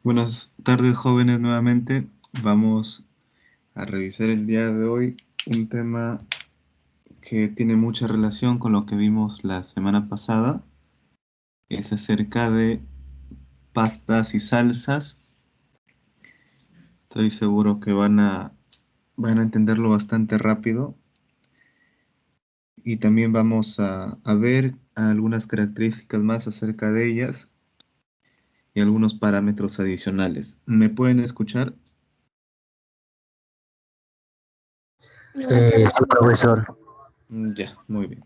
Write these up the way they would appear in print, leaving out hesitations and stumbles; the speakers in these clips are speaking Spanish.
Buenas tardes, jóvenes, nuevamente. Vamos a revisar el día de hoy un tema que tiene mucha relación con lo que vimos la semana pasada. Es acerca de pastas y salsas. Estoy seguro que van a entenderlo bastante rápido. Y también vamos a ver algunas características más acerca de ellas y algunos parámetros adicionales. ¿Me pueden escuchar? Sí, profesor. Ya, muy bien.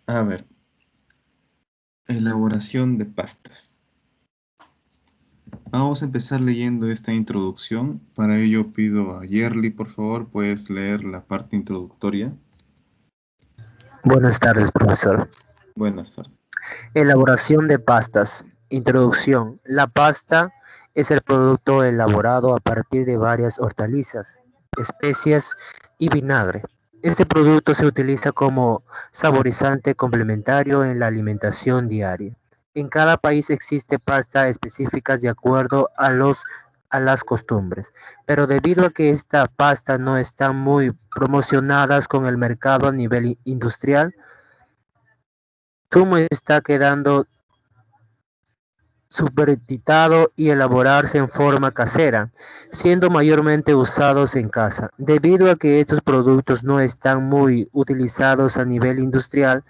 A ver, elaboración de pastas. Vamos a empezar leyendo esta introducción. Para ello pido a Yerly, por favor, puedes leer la parte introductoria. Buenas tardes, profesor. Buenas tardes. Elaboración de pastas. Introducción. La pasta es el producto elaborado a partir de varias hortalizas, especias y vinagre. Este producto se utiliza como saborizante complementario en la alimentación diaria. En cada país existe pasta específicas de acuerdo a las costumbres, pero debido a que esta pasta no están muy promocionadas con el mercado a nivel industrial, zumo está quedando superditado y elaborarse en forma casera, siendo mayormente usados en casa. Debido a que estos productos no están muy utilizados a nivel industrial,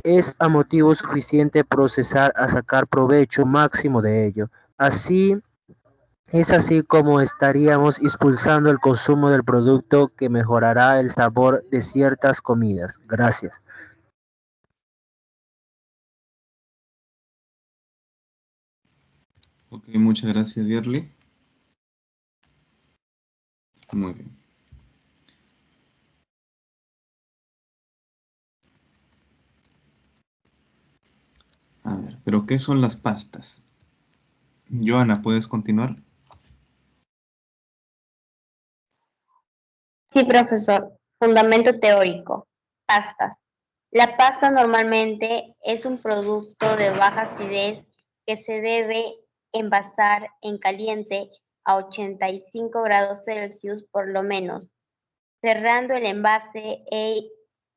es a motivo suficiente procesar a sacar provecho máximo de ello. Es así como estaríamos expulsando el consumo del producto que mejorará el sabor de ciertas comidas. Gracias. Ok, muchas gracias, Yerly. Muy bien. A ver, ¿pero qué son las pastas? Joana, ¿puedes continuar? Sí, profesor. Fundamento teórico. Pastas. La pasta normalmente es un producto de baja acidez que se debe envasar en caliente a 85 grados Celsius por lo menos, cerrando el envase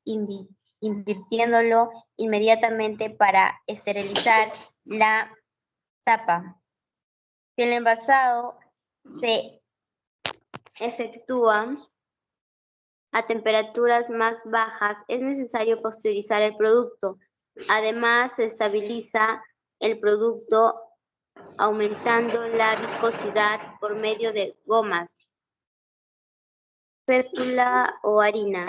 invi- invirtiéndolo inmediatamente para esterilizar la tapa. Si el envasado se efectúa a temperaturas más bajas, es necesario pasteurizar el producto. Además, se estabiliza el producto aumentando la viscosidad por medio de gomas, fécula o harina.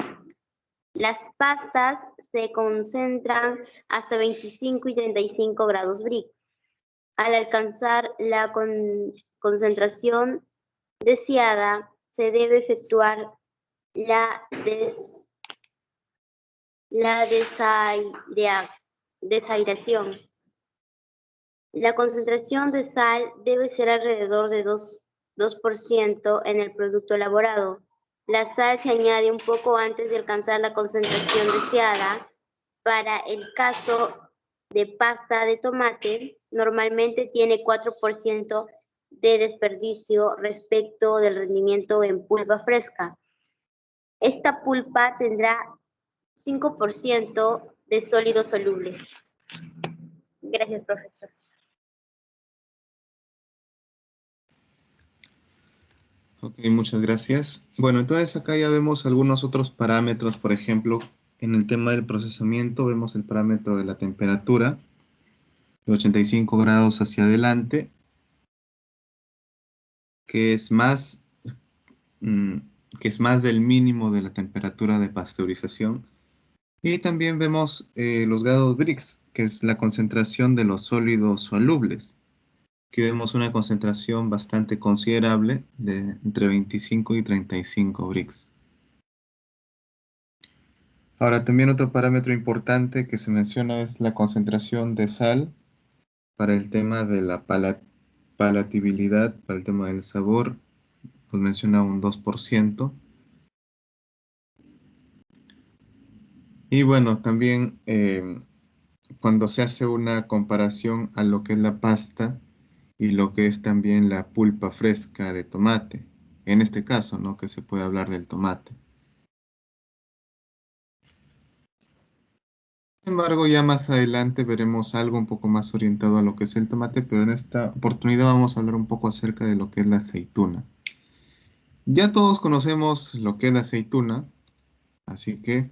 Las pastas se concentran hasta 25 y 35 grados Brix. Al alcanzar la concentración deseada, se debe efectuar la desaireación. La concentración de sal debe ser alrededor de 2% en el producto elaborado. La sal se añade un poco antes de alcanzar la concentración deseada. Para el caso de pasta de tomate, normalmente tiene 4% de desperdicio respecto del rendimiento en pulpa fresca. Esta pulpa tendrá 5% de sólidos solubles. Gracias, profesor. Ok, muchas gracias. Bueno, entonces acá ya vemos algunos otros parámetros, por ejemplo, en el tema del procesamiento vemos el parámetro de la temperatura, de 85 grados hacia adelante, que es más, mm, que es más del mínimo de la temperatura de pasteurización. Y también vemos los grados Brix, que es la concentración de los sólidos solubles. Aquí vemos una concentración bastante considerable de entre 25 y 35 Brix. Ahora, también otro parámetro importante que se menciona es la concentración de sal para el tema de la palatabilidad, para el tema del sabor, pues menciona un 2%. Y bueno, también cuando se hace una comparación a lo que es la pasta y lo que es también la pulpa fresca de tomate, en este caso, ¿no? Que se puede hablar del tomate. Sin embargo, ya más adelante veremos algo un poco más orientado a lo que es el tomate, pero en esta oportunidad vamos a hablar un poco acerca de lo que es la aceituna. Ya todos conocemos lo que es la aceituna, así que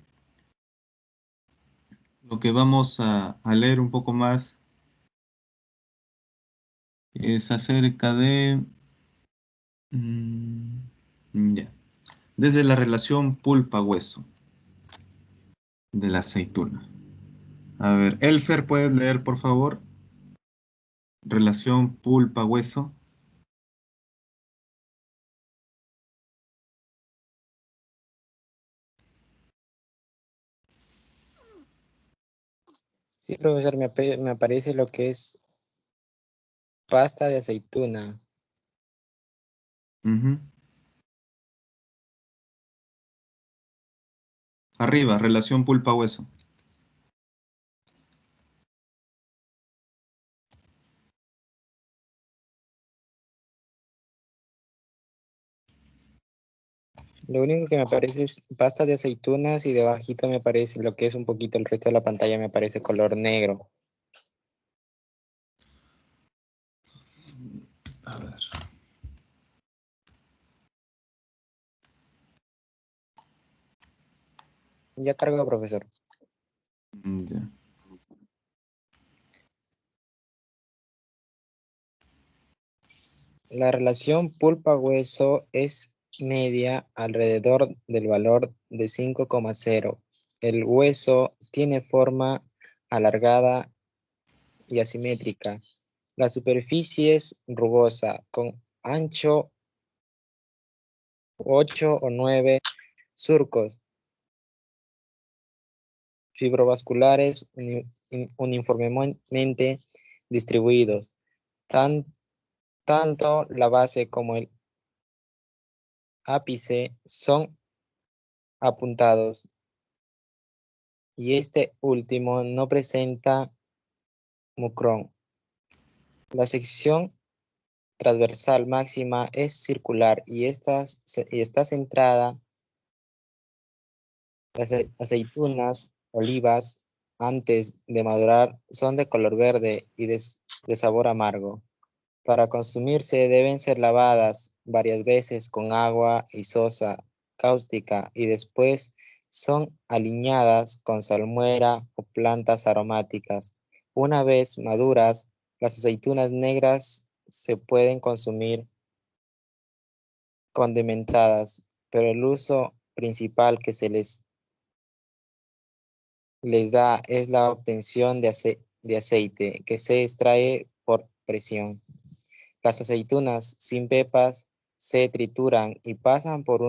lo que vamos a leer un poco más es acerca de... ya. Desde la relación pulpa-hueso de la aceituna. A ver, Elfer, ¿puedes leer, por favor? Relación pulpa-hueso. Sí, profesor, me aparece lo que es pasta de aceituna. Ujú. Arriba, relación pulpa-hueso. Lo único que me aparece es pasta de aceitunas y debajito me aparece lo que es un poquito el resto de la pantalla me aparece color negro. A ver. Ya cargo, profesor. Ya. La relación pulpa-hueso es media alrededor del valor de 5,0. El hueso tiene forma alargada y asimétrica. La superficie es rugosa, con ancho 8 o 9 surcos fibrovasculares uniformemente distribuidos. Tanto la base como el ápice son apuntados y este último no presenta mucrón. La sección transversal máxima es circular y está centrada. Las aceitunas, olivas, antes de madurar, son de color verde y de sabor amargo. Para consumirse deben ser lavadas varias veces con agua y sosa cáustica y después son aliñadas con salmuera o plantas aromáticas. Una vez maduras, las aceitunas negras se pueden consumir condimentadas, pero el uso principal que se les da es la obtención de aceite que se extrae por presión. Las aceitunas sin pepas se trituran y pasan por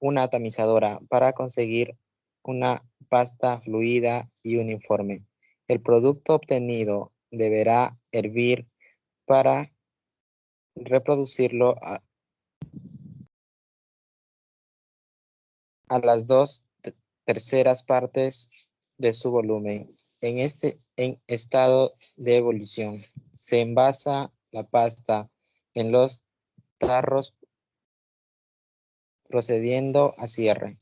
una tamizadora para conseguir una pasta fluida y uniforme. El producto obtenido deberá hervir para reproducirlo a las 2/3 partes de su volumen. En estado de ebullición, se envasa la pasta en los tarros procediendo a cierre.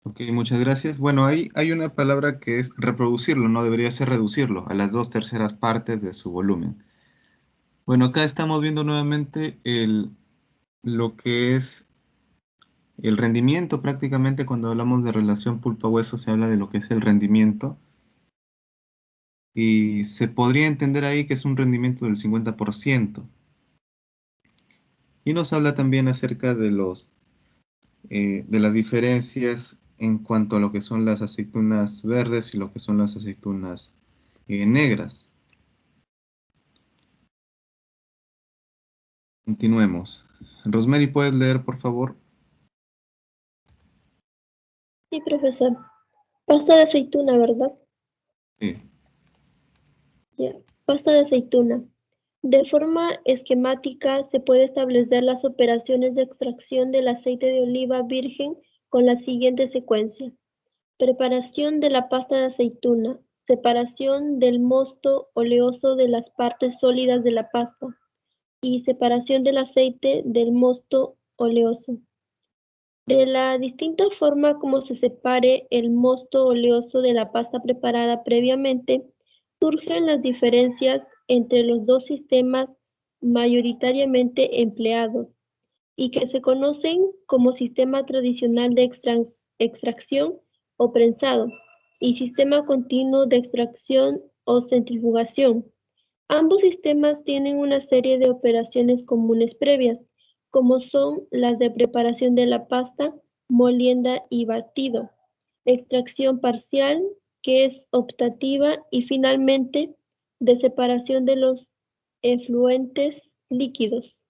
Ok, muchas gracias. Bueno, ahí hay una palabra que es reproducirlo, no debería ser reducirlo a las 2/3 partes de su volumen. Bueno, acá estamos viendo nuevamente lo que es el rendimiento. Prácticamente cuando hablamos de relación pulpa-hueso se habla de lo que es el rendimiento y se podría entender ahí que es un rendimiento del 50%. Y nos habla también acerca de las diferencias en cuanto a lo que son las aceitunas verdes y lo que son las aceitunas negras. Continuemos. Rosemary, ¿puedes leer, por favor? Sí, profesor. Pasta de aceituna, ¿verdad? Sí. Ya. Pasta de aceituna. De forma esquemática se puede establecer las operaciones de extracción del aceite de oliva virgen con la siguiente secuencia. Preparación de la pasta de aceituna. Separación del mosto oleoso de las partes sólidas de la pasta. Y separación del aceite del mosto oleoso. De la distinta forma como se separe el mosto oleoso de la pasta preparada previamente, surgen las diferencias entre los dos sistemas mayoritariamente empleados y que se conocen como sistema tradicional de extracción o prensado y sistema continuo de extracción o centrifugación. Ambos sistemas tienen una serie de operaciones comunes previas, como son las de preparación de la pasta, molienda y batido, extracción parcial, que es optativa, y finalmente de separación de los efluentes líquidos.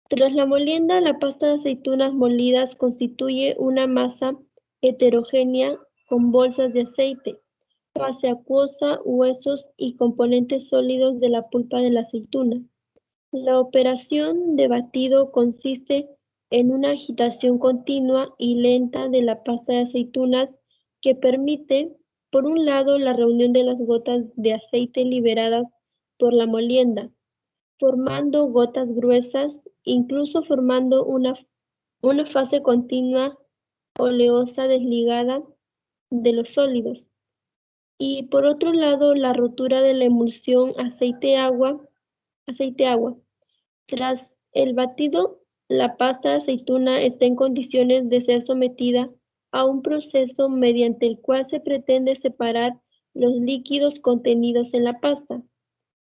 Tras la molienda, la pasta de aceitunas molidas constituye una masa heterogénea con bolsas de aceite, fase acuosa, huesos y componentes sólidos de la pulpa de la aceituna. La operación de batido consiste en una agitación continua y lenta de la pasta de aceitunas que permite, por un lado, la reunión de las gotas de aceite liberadas por la molienda, formando gotas gruesas, incluso formando una fase continua oleosa desligada de los sólidos. Y por otro lado, la rotura de la emulsión aceite-agua. Tras el batido, la pasta de aceituna está en condiciones de ser sometida a un proceso mediante el cual se pretende separar los líquidos contenidos en la pasta.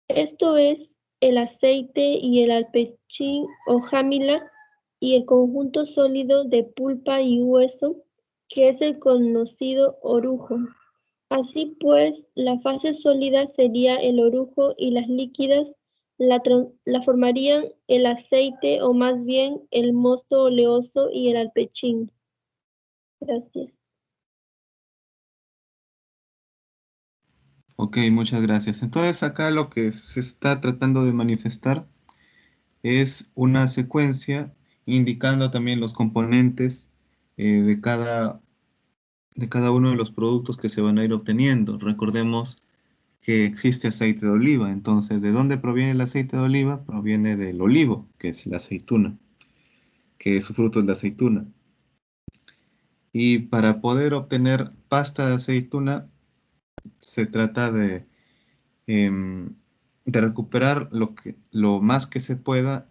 Esto es, el aceite y el alpechín o jámila y el conjunto sólido de pulpa y hueso, que es el conocido orujo. Así pues, la fase sólida sería el orujo y las líquidas la formarían el aceite o más bien el mosto oleoso y el alpechín. Gracias. Ok, muchas gracias. Entonces acá lo que se está tratando de manifestar es una secuencia indicando también los componentes de cada uno de los productos que se van a ir obteniendo. Recordemos que existe aceite de oliva, entonces, ¿de dónde proviene el aceite de oliva? Proviene del olivo, que es la aceituna, que su fruto es la aceituna. Y para poder obtener pasta de aceituna, se trata de recuperar lo más que se pueda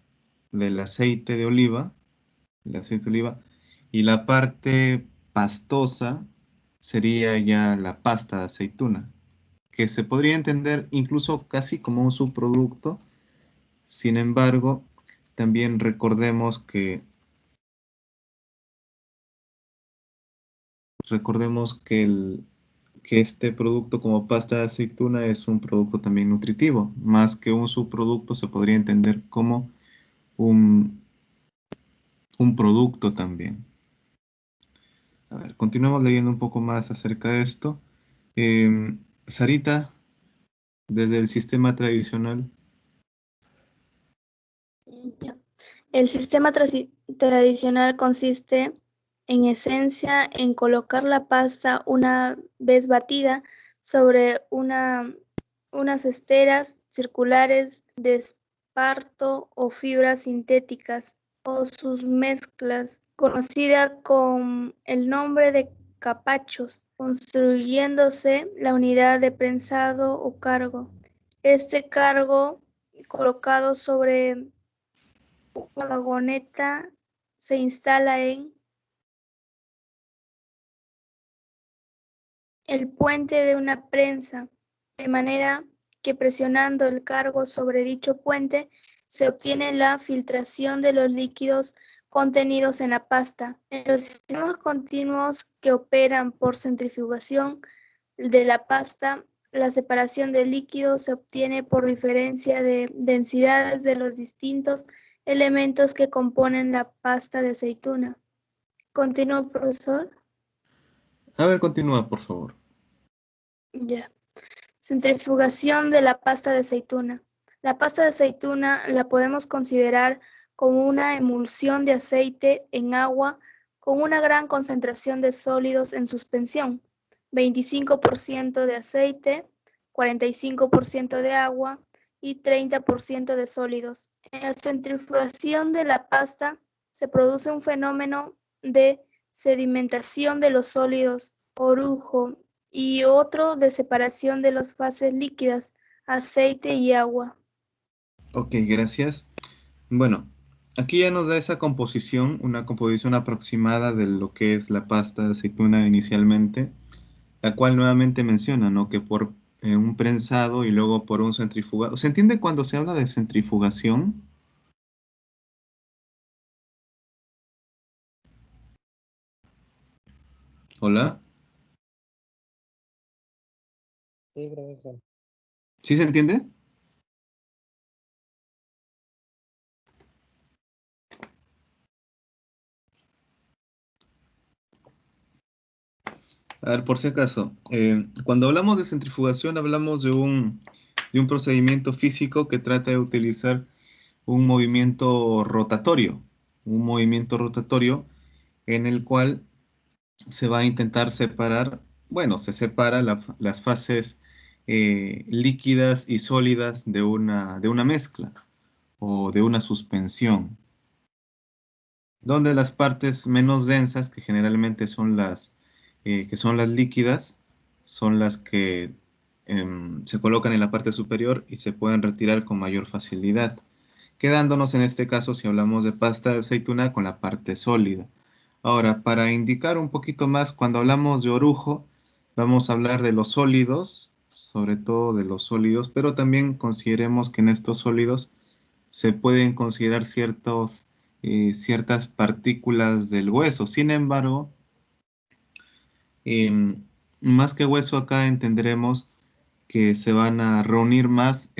del aceite de oliva, y la parte pastosa sería ya la pasta de aceituna, que se podría entender incluso casi como un subproducto. Sin embargo, también recordemos que este producto como pasta de aceituna es un producto también nutritivo. Más que un subproducto, se podría entender como un, un producto también. A ver, continuemos leyendo un poco más acerca de esto. Sarita, desde el sistema tradicional. Ya. El sistema tradicional consiste, en esencia, en colocar la pasta una vez batida sobre unas esteras circulares de esparto o fibras sintéticas o sus mezclas, conocida con el nombre de capachos, construyéndose la unidad de prensado o cargo. Este cargo colocado sobre una vagoneta se instala en el puente de una prensa, de manera que presionando el cargo sobre dicho puente se obtiene la filtración de los líquidos contenidos en la pasta. En los sistemas continuos que operan por centrifugación de la pasta, la separación de líquidos se obtiene por diferencia de densidades de los distintos elementos que componen la pasta de aceituna. ¿Continúo, profesor? A ver, continúa, por favor. Ya. Centrifugación de la pasta de aceituna. La pasta de aceituna la podemos considerar como una emulsión de aceite en agua con una gran concentración de sólidos en suspensión, 25% de aceite, 45% de agua y 30% de sólidos. En la centrifugación de la pasta se produce un fenómeno de sedimentación de los sólidos, orujo, y otro de separación de las fases líquidas, aceite y agua. Ok, gracias. Bueno, aquí ya nos da esa composición, una composición aproximada de lo que es la pasta de aceituna inicialmente, la cual nuevamente menciona, ¿no? Que por un prensado y luego por un centrifugado. ¿Se entiende cuando se habla de centrifugación? Hola, Sí, profesor. ¿sí se entiende? A ver, por si acaso, cuando hablamos de centrifugación hablamos de un procedimiento físico que trata de utilizar un movimiento rotatorio en el cual se va a intentar separar, bueno, se separa las fases líquidas y sólidas de una mezcla o de una suspensión, donde las partes menos densas, que generalmente son que son las líquidas, son las que se colocan en la parte superior y se pueden retirar con mayor facilidad, quedándonos en este caso, si hablamos de pasta de aceituna, con la parte sólida. Ahora, para indicar un poquito más, cuando hablamos de orujo, vamos a hablar de los sólidos, sobre todo de los sólidos, pero también consideremos que en estos sólidos se pueden considerar ciertas partículas del hueso. Sin embargo, em, más que hueso acá entenderemos que se van a reunir más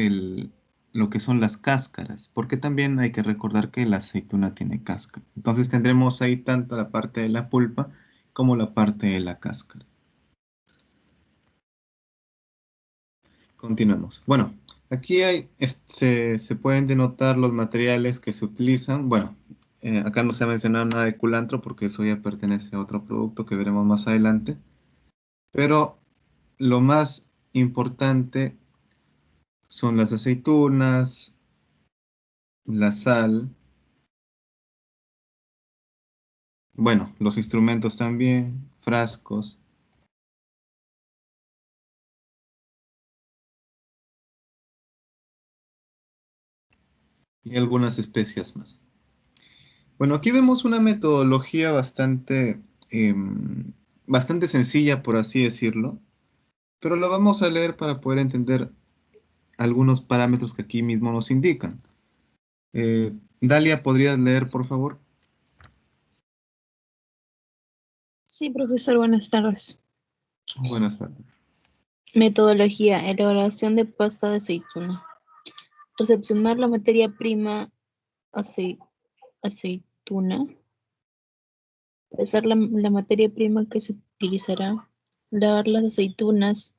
lo que son las cáscaras, porque también hay que recordar que la aceituna tiene cáscara. Entonces tendremos ahí tanto la parte de la pulpa como la parte de la cáscara. Continuemos. Bueno, aquí se pueden denotar los materiales que se utilizan. Bueno, acá no se ha mencionado nada de culantro porque eso ya pertenece a otro producto que veremos más adelante. Pero lo más importante son las aceitunas, la sal, bueno, los instrumentos también, frascos y algunas especias más. Bueno, aquí vemos una metodología bastante sencilla, por así decirlo, pero lo vamos a leer para poder entender algunos parámetros que aquí mismo nos indican. Dalia, ¿podrías leer, por favor? Sí, profesor, buenas tardes. Buenas tardes. Metodología, elaboración de pasta de aceituna. Recepcionar la materia prima aceituna. Pesar la materia prima que se utilizará. Lavar las aceitunas.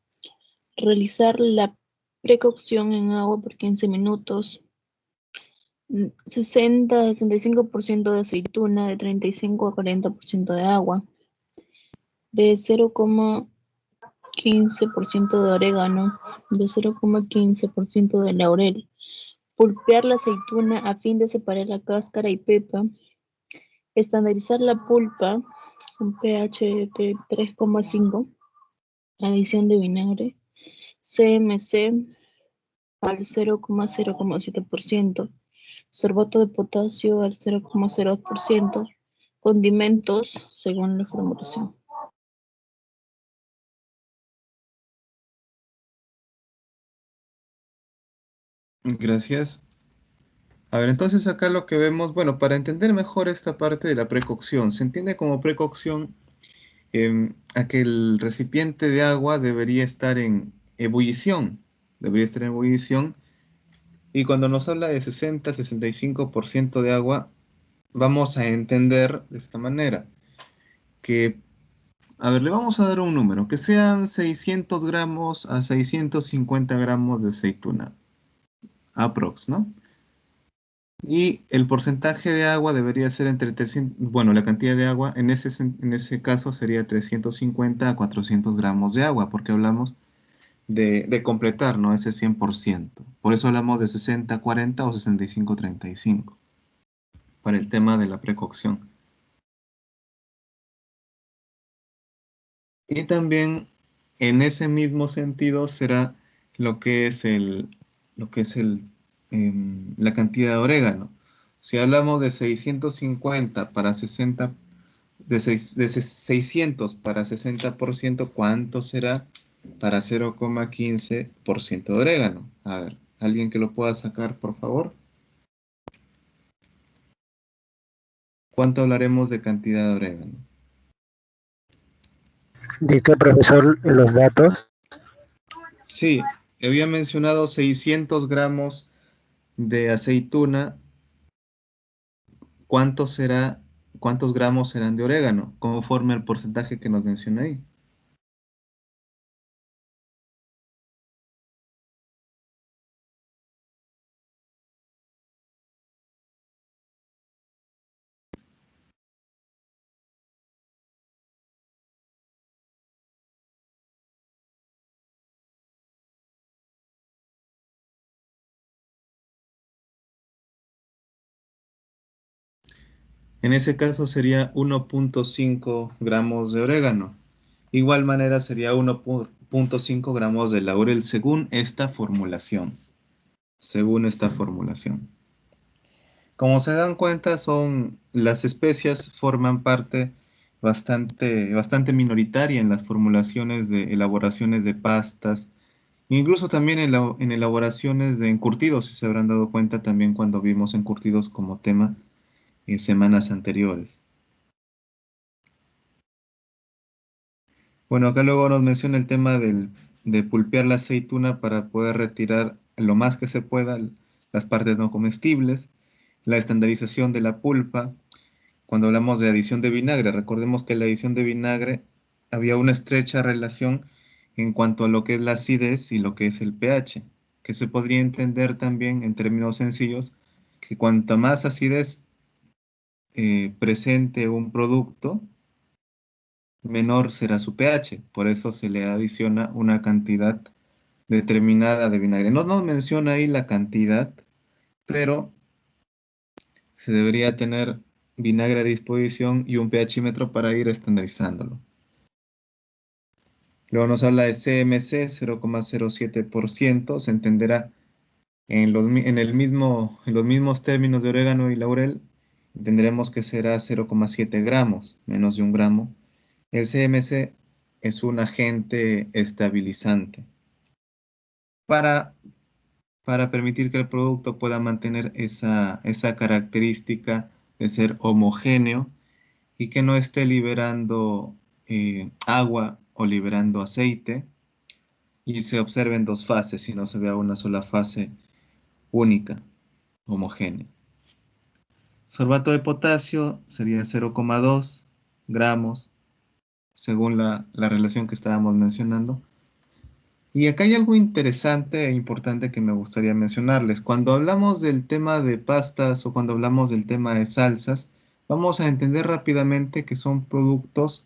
Realizar la precocción en agua por 15 minutos. 60-65% de aceituna, de 35 a 40% de agua. De 0,15% de orégano, de 0,15% de laurel. Pulpear la aceituna a fin de separar la cáscara y pepa. Estandarizar la pulpa con pH de 3,5. Adición de vinagre. CMC al 0,7%. Sorbato de potasio al 0,02%. Condimentos según la formulación. Gracias. A ver, entonces acá lo que vemos, bueno, para entender mejor esta parte de la precocción, se entiende como precocción a que el recipiente de agua debería estar en ebullición, Y cuando nos habla de 60-65% de agua, vamos a entender de esta manera, que, a ver, le vamos a dar un número, que sean 600 gramos a 650 gramos de aceituna, aprox, ¿no? Y el porcentaje de agua debería ser entre 300, bueno, la cantidad de agua en ese caso sería 350 a 400 gramos de agua, porque hablamos de completar, ¿no? Ese 100%. Por eso hablamos de 60-40 o 65-35, para el tema de la precocción. Y también en ese mismo sentido será lo que es la cantidad de orégano. Si hablamos de 650 para 60, de 600 para 60%, ¿cuánto será para 0,15% de orégano? A ver, ¿alguien que lo pueda sacar, por favor? ¿Cuánto hablaremos de cantidad de orégano? Dicta, profesor, los datos. Sí, había mencionado 600 gramos de aceituna. ¿Cuánto será, cuántos gramos serán de orégano? Conforme al porcentaje que nos menciona ahí. En ese caso sería 1,5 gramos de orégano. Igual manera sería 1,5 gramos de laurel según esta formulación. Según esta formulación. Como se dan cuenta, las especias forman parte bastante minoritaria en las formulaciones de elaboraciones de pastas, incluso también en elaboraciones de encurtidos, si se habrán dado cuenta también cuando vimos encurtidos como tema en semanas anteriores. Bueno, acá luego nos menciona el tema de pulpear la aceituna para poder retirar lo más que se pueda las partes no comestibles, la estandarización de la pulpa. Cuando hablamos de adición de vinagre, recordemos que la adición de vinagre había una estrecha relación en cuanto a lo que es la acidez y lo que es el pH, que se podría entender también en términos sencillos que cuanta más acidez presente un producto, menor será su pH. Por eso se le adiciona una cantidad determinada de vinagre. No nos menciona ahí la cantidad, pero se debería tener vinagre a disposición y un pHímetro para ir estandarizándolo. Luego nos habla de CMC 0,07%, se entenderá en los mismos términos de orégano y laurel, tendremos que será 0,7 gramos, menos de un gramo. El CMC es un agente estabilizante para, para permitir que el producto pueda mantener esa característica de ser homogéneo y que no esté liberando agua o liberando aceite y se observen dos fases y no se vea una sola fase única, homogénea. Sorbato de potasio sería 0,2 gramos, según la relación que estábamos mencionando. Y acá hay algo interesante e importante que me gustaría mencionarles. Cuando hablamos del tema de pastas o cuando hablamos del tema de salsas, vamos a entender rápidamente que son productos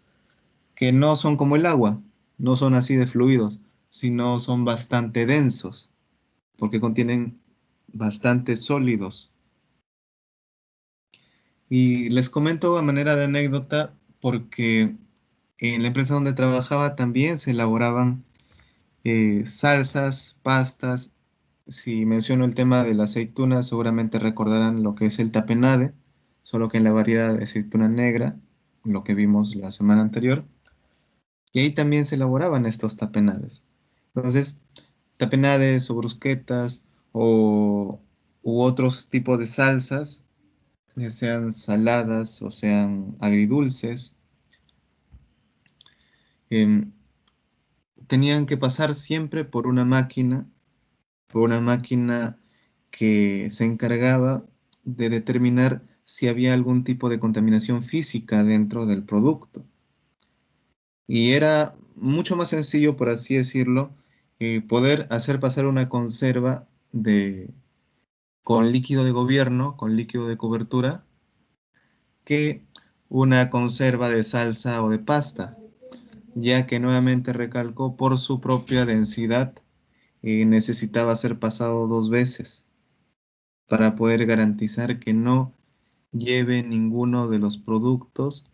que no son como el agua, no son así de fluidos, sino son bastante densos, porque contienen bastantes sólidos. Y les comento a manera de anécdota porque en la empresa donde trabajaba también se elaboraban salsas, pastas. Si menciono el tema de la aceituna, seguramente recordarán lo que es el tapenade, solo que en la variedad de aceituna negra, lo que vimos la semana anterior. Y ahí también se elaboraban estos tapenades. Entonces, tapenades o brusquetas u otros tipos de salsas, ya sean saladas o sean agridulces, em, tenían que pasar siempre por una máquina que se encargaba de determinar si había algún tipo de contaminación física dentro del producto. Y era mucho más sencillo, por así decirlo, poder hacer pasar una conserva con líquido de gobierno, con líquido de cobertura, que una conserva de salsa o de pasta, ya que nuevamente recalco por su propia densidad, necesitaba ser pasado 2 veces para poder garantizar que no lleve ninguno de los productos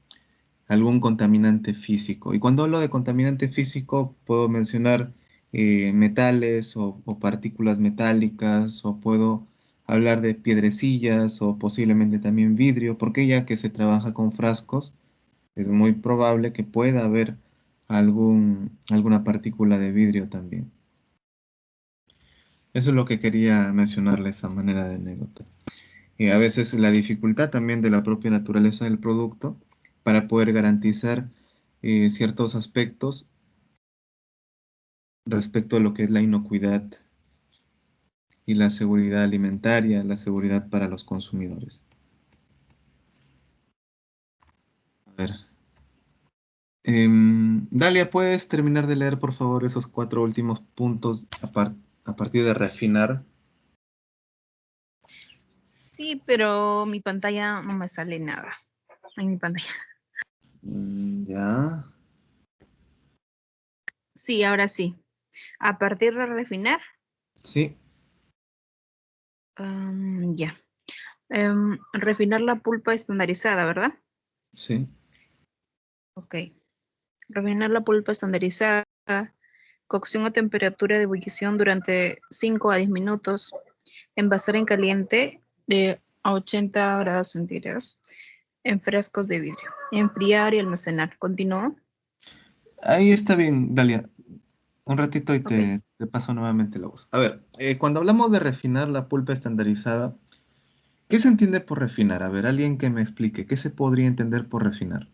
algún contaminante físico. Y cuando hablo de contaminante físico, puedo mencionar metales o partículas metálicas, o puedo hablar de piedrecillas o posiblemente también vidrio, porque ya que se trabaja con frascos, es muy probable que pueda haber alguna partícula de vidrio también. Eso es lo que quería mencionarles a manera de anécdota. A veces la dificultad también de la propia naturaleza del producto para poder garantizar ciertos aspectos respecto a lo que es la inocuidad y la seguridad alimentaria, la seguridad para los consumidores. A ver. Dalia, ¿puedes terminar de leer, por favor, esos 4 últimos puntos a partir de refinar? Sí, pero mi pantalla no me sale nada. En mi pantalla. Ya. Sí, ahora sí. A partir de refinar. Sí. Ya. Refinar la pulpa estandarizada, ¿verdad? Sí. Ok. Refinar la pulpa estandarizada. Cocción a temperatura de ebullición durante 5 a 10 minutos. Envasar en caliente a 80 grados centígrados en frascos de vidrio. Enfriar y almacenar. ¿Continúo? Ahí está bien, Dalia. Un ratito y Ok. te paso nuevamente la voz. A ver, cuando hablamos de refinar la pulpa estandarizada, ¿qué se entiende por refinar? A ver, alguien que me explique, ¿qué se podría entender por refinar?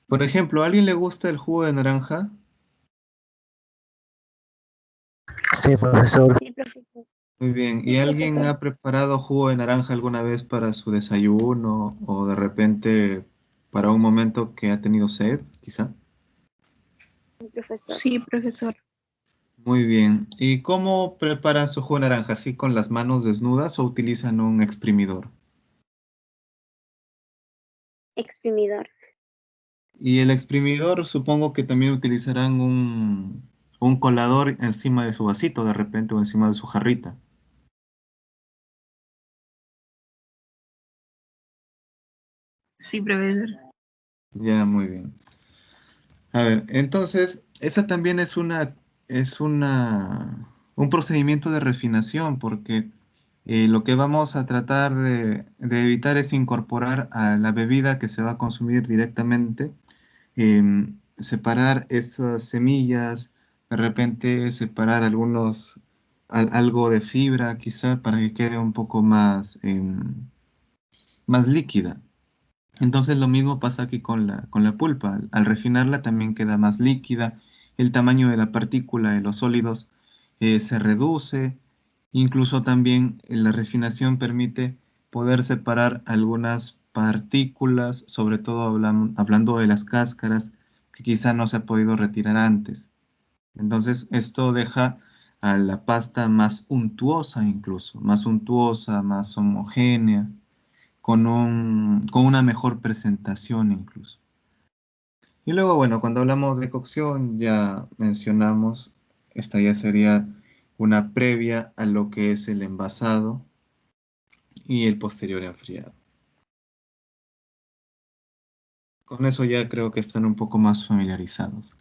Por ejemplo, ¿a alguien le gusta el jugo de naranja? Sí, profesor. Sí, profesor. Muy bien. Sí, ¿Y alguien profesor. ha preparado jugo de naranja alguna vez para su desayuno o de repente para un momento que ha tenido sed, quizá? Sí, profesor. Sí, profesor. Muy bien. ¿Y cómo preparan su jugo de naranja? ¿Así con las manos desnudas o utilizan un exprimidor? Exprimidor. Y el exprimidor supongo que también utilizarán un colador encima de su vasito de repente o encima de su jarrita. Sí, profesor. Ya, muy bien. A ver, entonces, esa también un procedimiento de refinación, porque lo que vamos a tratar de evitar es incorporar a la bebida que se va a consumir directamente, separar esas semillas, de repente separar algo de fibra, quizá, para que quede un poco más líquida. Entonces lo mismo pasa aquí con la pulpa. Al refinarla también queda más líquida, el tamaño de la partícula de los sólidos se reduce, incluso también la refinación permite poder separar algunas partículas, sobre todo hablando de las cáscaras, que quizá no se ha podido retirar antes. Entonces esto deja a la pasta más untuosa incluso, más untuosa, más homogénea con una mejor presentación incluso. Y luego, bueno, cuando hablamos de cocción, ya mencionamos, esta ya sería una previa a lo que es el envasado y el posterior enfriado. Con eso ya creo que están un poco más familiarizados.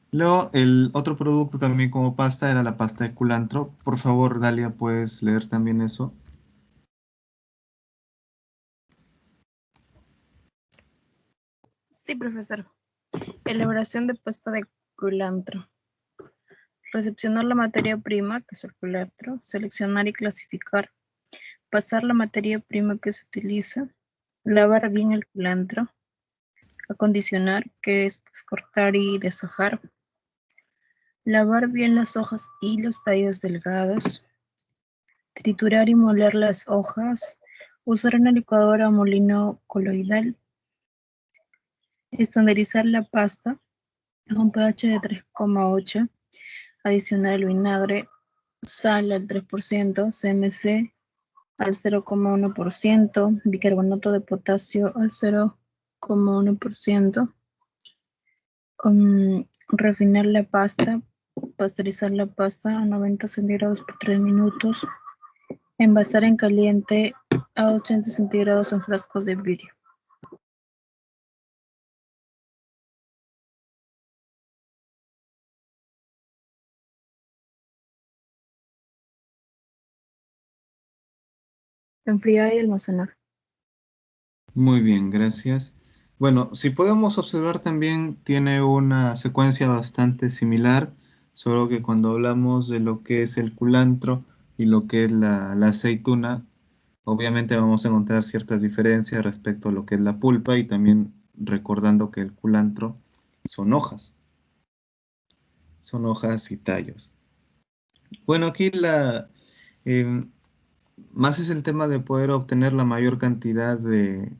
Luego, el otro producto también como pasta era la pasta de culantro. Por favor, Dalia, ¿puedes leer también eso? Sí, profesor. Elaboración de pasta de culantro. recepcionar la materia prima, que es el culantro, seleccionar y clasificar, pasar la materia prima que se utiliza, lavar bien el culantro, acondicionar, que es pues, cortar y deshojar, lavar bien las hojas y los tallos delgados, triturar y moler las hojas, usar una licuadora o molino coloidal, estandarizar la pasta a un pH de 3,8, adicionar el vinagre, sal al 3%, CMC al 0,1%, bicarbonato de potasio al 0,1%, refinar la pasta, pasteurizar la pasta a 90 centígrados por 3 minutos, envasar en caliente a 80 centígrados en frascos de vidrio. Enfriar y almacenar. Muy bien, gracias. Bueno, si podemos observar también tiene una secuencia bastante similar, solo que cuando hablamos de lo que es el culantro y lo que es la aceituna, obviamente vamos a encontrar ciertas diferencias respecto a lo que es la pulpa y también recordando que el culantro son hojas y tallos. Bueno, aquí más es el tema de poder obtener la mayor cantidad de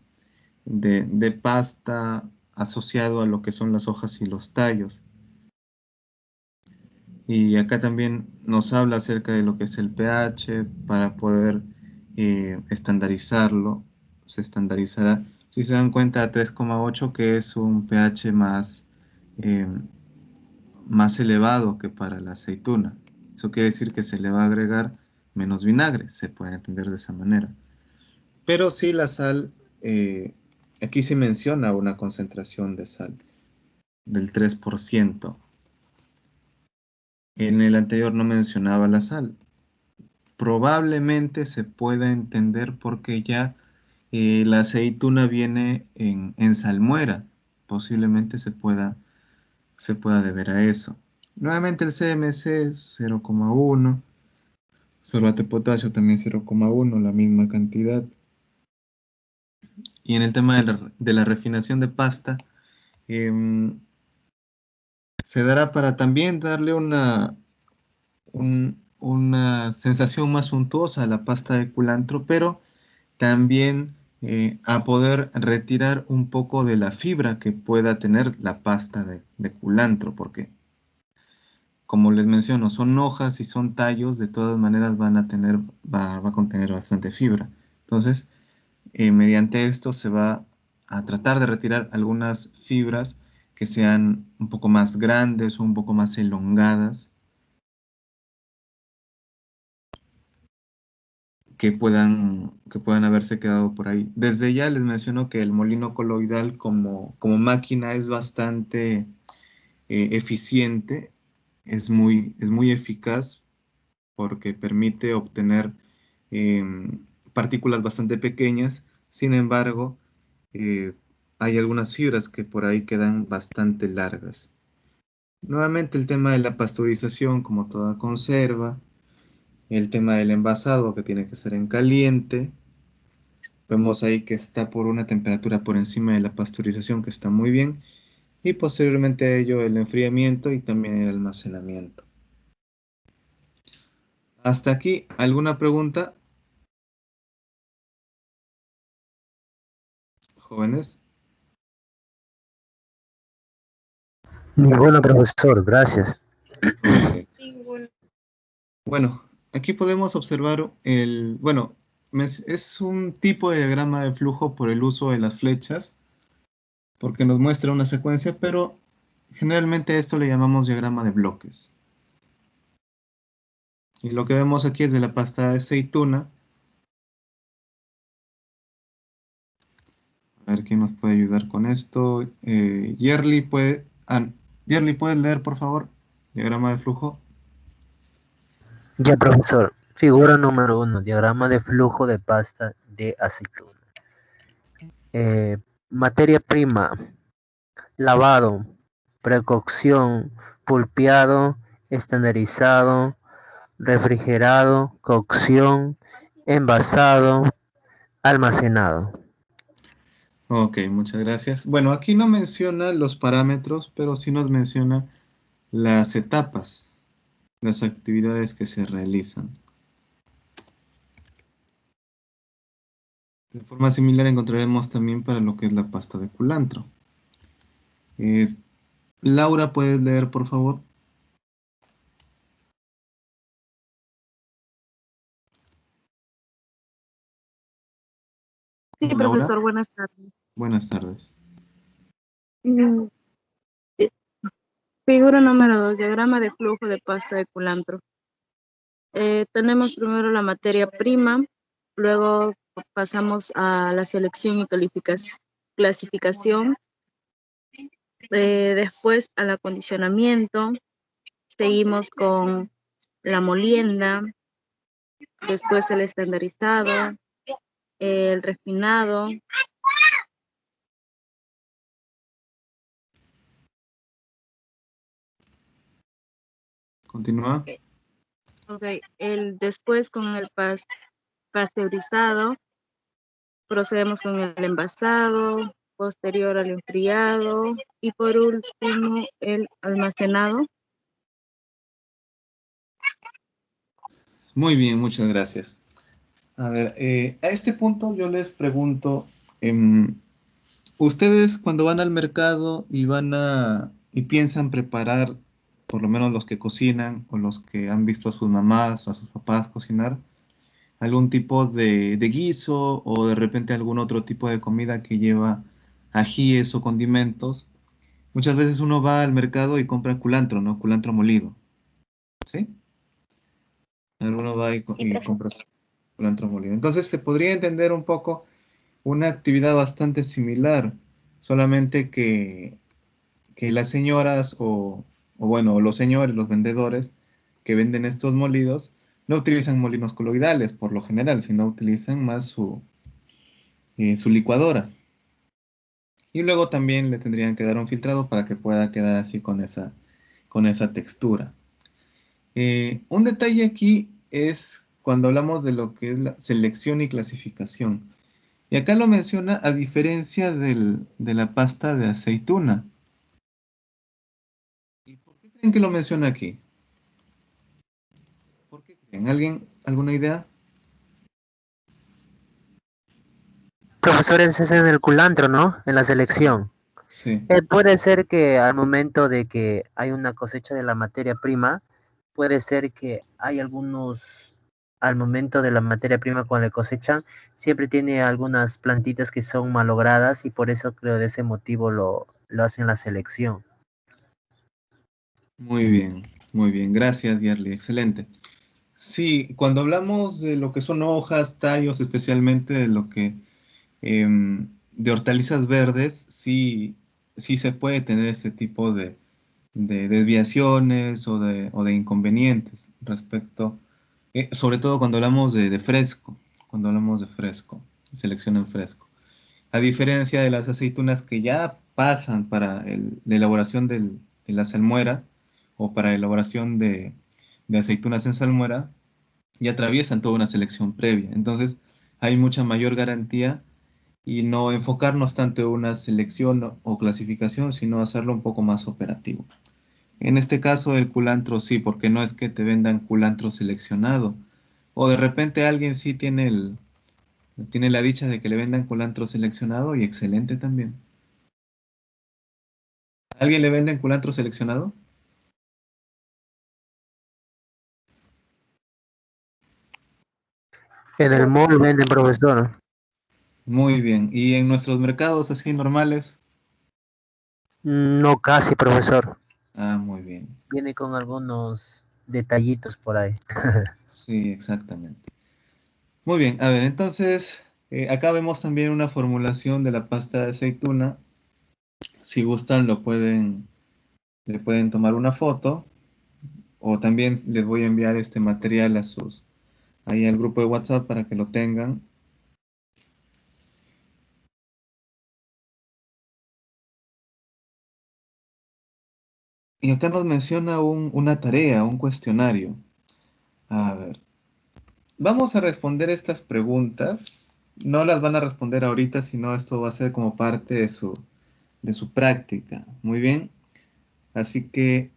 pasta asociado a lo que son las hojas y los tallos. Y acá también nos habla acerca de lo que es el pH para poder estandarizarlo. Se estandarizará. Si se dan cuenta, 3,8 que es un pH eh, más elevado que para la aceituna. Eso quiere decir que se le va a agregar menos vinagre, se puede entender de esa manera. Pero sí la sal, aquí se menciona una concentración de sal del 3%. En el anterior no mencionaba la sal. Probablemente se pueda entender porque ya la aceituna viene en salmuera. Posiblemente se pueda deber a eso. Nuevamente el CMC 0,1. Sorbato de potasio también 0,1, la misma cantidad. Y en el tema de la refinación de pasta, se dará para también darle una sensación más untuosa a la pasta de culantro, pero también a poder retirar un poco de la fibra que pueda tener la pasta de culantro, porque como les menciono, son hojas y son tallos, de todas maneras va a contener bastante fibra. Entonces, mediante esto se va a tratar de retirar algunas fibras que sean un poco más grandes o un poco más elongadas, que puedan haberse quedado por ahí. Desde ya les menciono que el molino coloidal como máquina es bastante eficiente, es muy eficaz porque permite obtener partículas bastante pequeñas. Sin embargo, eh, hay algunas fibras que por ahí quedan bastante largas. Nuevamente el tema de la pasteurización, como toda conserva, el tema del envasado que tiene que ser en caliente. Vemos ahí que está por una temperatura por encima de la pasteurización, que está muy bien. Y posteriormente a ello el enfriamiento y también el almacenamiento. Hasta aquí, ¿alguna pregunta, jóvenes? Ninguna, profesor, gracias. Ok. Ninguno. Bueno, aquí podemos observar bueno, es un tipo de diagrama de flujo por el uso de las flechas, porque nos muestra una secuencia, pero generalmente a esto le llamamos diagrama de bloques. Y lo que vemos aquí es de la pasta de aceituna. A ver quién nos puede ayudar con esto. Yerli, ¿puedes leer, por favor? Diagrama de flujo. Ya, profesor. Figura número 1, diagrama de flujo de pasta de aceituna. Materia prima, lavado, precocción, pulpeado estandarizado, refrigerado, cocción, envasado, almacenado. Ok, muchas gracias. Bueno, aquí no menciona los parámetros, pero sí nos menciona las etapas, las actividades que se realizan. De forma similar encontraremos también para lo que es la pasta de culantro. Laura, ¿puedes leer, por favor? Sí, Laura, profesor, buenas tardes. buenas tardes. Mm, Figura número 2, diagrama de flujo de pasta de culantro. Tenemos primero la materia prima, luego pasamos a la selección y clasificación, después al acondicionamiento, seguimos con la molienda, después el estandarizado, el refinado. Continúa. Okay, después con el pasteurizado, procedemos con el envasado, posterior al enfriado y por último el almacenado. Muy bien, muchas gracias. A ver, a este punto yo les pregunto, ustedes cuando van al mercado y piensan preparar, por lo menos los que cocinan o los que han visto a sus mamás o a sus papás cocinar, algún tipo de guiso o de repente algún otro tipo de comida que lleva ajíes o condimentos, muchas veces uno va al mercado y compra culantro, ¿no? Culantro molido, ¿sí? Alguno va Sí, y profesor. compra culantro molido. Entonces se podría entender un poco una actividad bastante similar, solamente que las señoras o bueno, los señores, los vendedores que venden estos molidos, no utilizan molinos coloidales por lo general, sino utilizan más su licuadora. Y luego también le tendrían que dar un filtrado para que pueda quedar así con esa textura. Un detalle aquí es cuando hablamos de lo que es la selección y clasificación. Y acá lo menciona a diferencia de la pasta de aceituna. ¿Y por qué creen que lo menciona aquí? ¿Por qué creen? ¿Alguien, alguna idea? Profesor, ese es en el culantro, ¿no? En la Sí, selección. sí. Puede ser que al momento de que hay una cosecha de la materia prima, puede ser que hay algunos, al momento de la materia prima cuando le cosechan, siempre tiene algunas plantitas que son malogradas y por eso creo de ese motivo lo hacen la selección. Muy bien, muy bien. Gracias, Yarly. Excelente. Sí, cuando hablamos de lo que son hojas, tallos, especialmente de lo que de hortalizas verdes, sí, sí se puede tener ese tipo de desviaciones o de inconvenientes respecto, sobre todo cuando hablamos de fresco, cuando hablamos de fresco, selección en fresco. A diferencia de las aceitunas que ya pasan para la elaboración de la salmuera o para la elaboración de aceitunas en salmuera, ya atraviesan toda una selección previa. Entonces, hay mucha mayor garantía y no enfocarnos tanto en una selección o clasificación, sino hacerlo un poco más operativo. En este caso, el culantro sí, porque no es que te vendan culantro seleccionado. O de repente alguien sí tiene la dicha de que le vendan culantro seleccionado y excelente también. ¿A alguien le venden culantro seleccionado? En el mall venden, profesor. Muy bien. ¿Y en nuestros mercados así normales? No casi, profesor. Ah, muy bien. Viene con algunos detallitos por ahí. Sí, exactamente. Muy bien. A ver, entonces, acá vemos también una formulación de la pasta de aceituna. Si gustan, le pueden tomar una foto o también les voy a enviar este material ahí al grupo de WhatsApp para que lo tengan. Y acá nos menciona una tarea, un cuestionario. A ver, vamos a responder estas preguntas. No las van a responder ahorita, sino esto va a ser como parte de su práctica. Muy bien. Así que,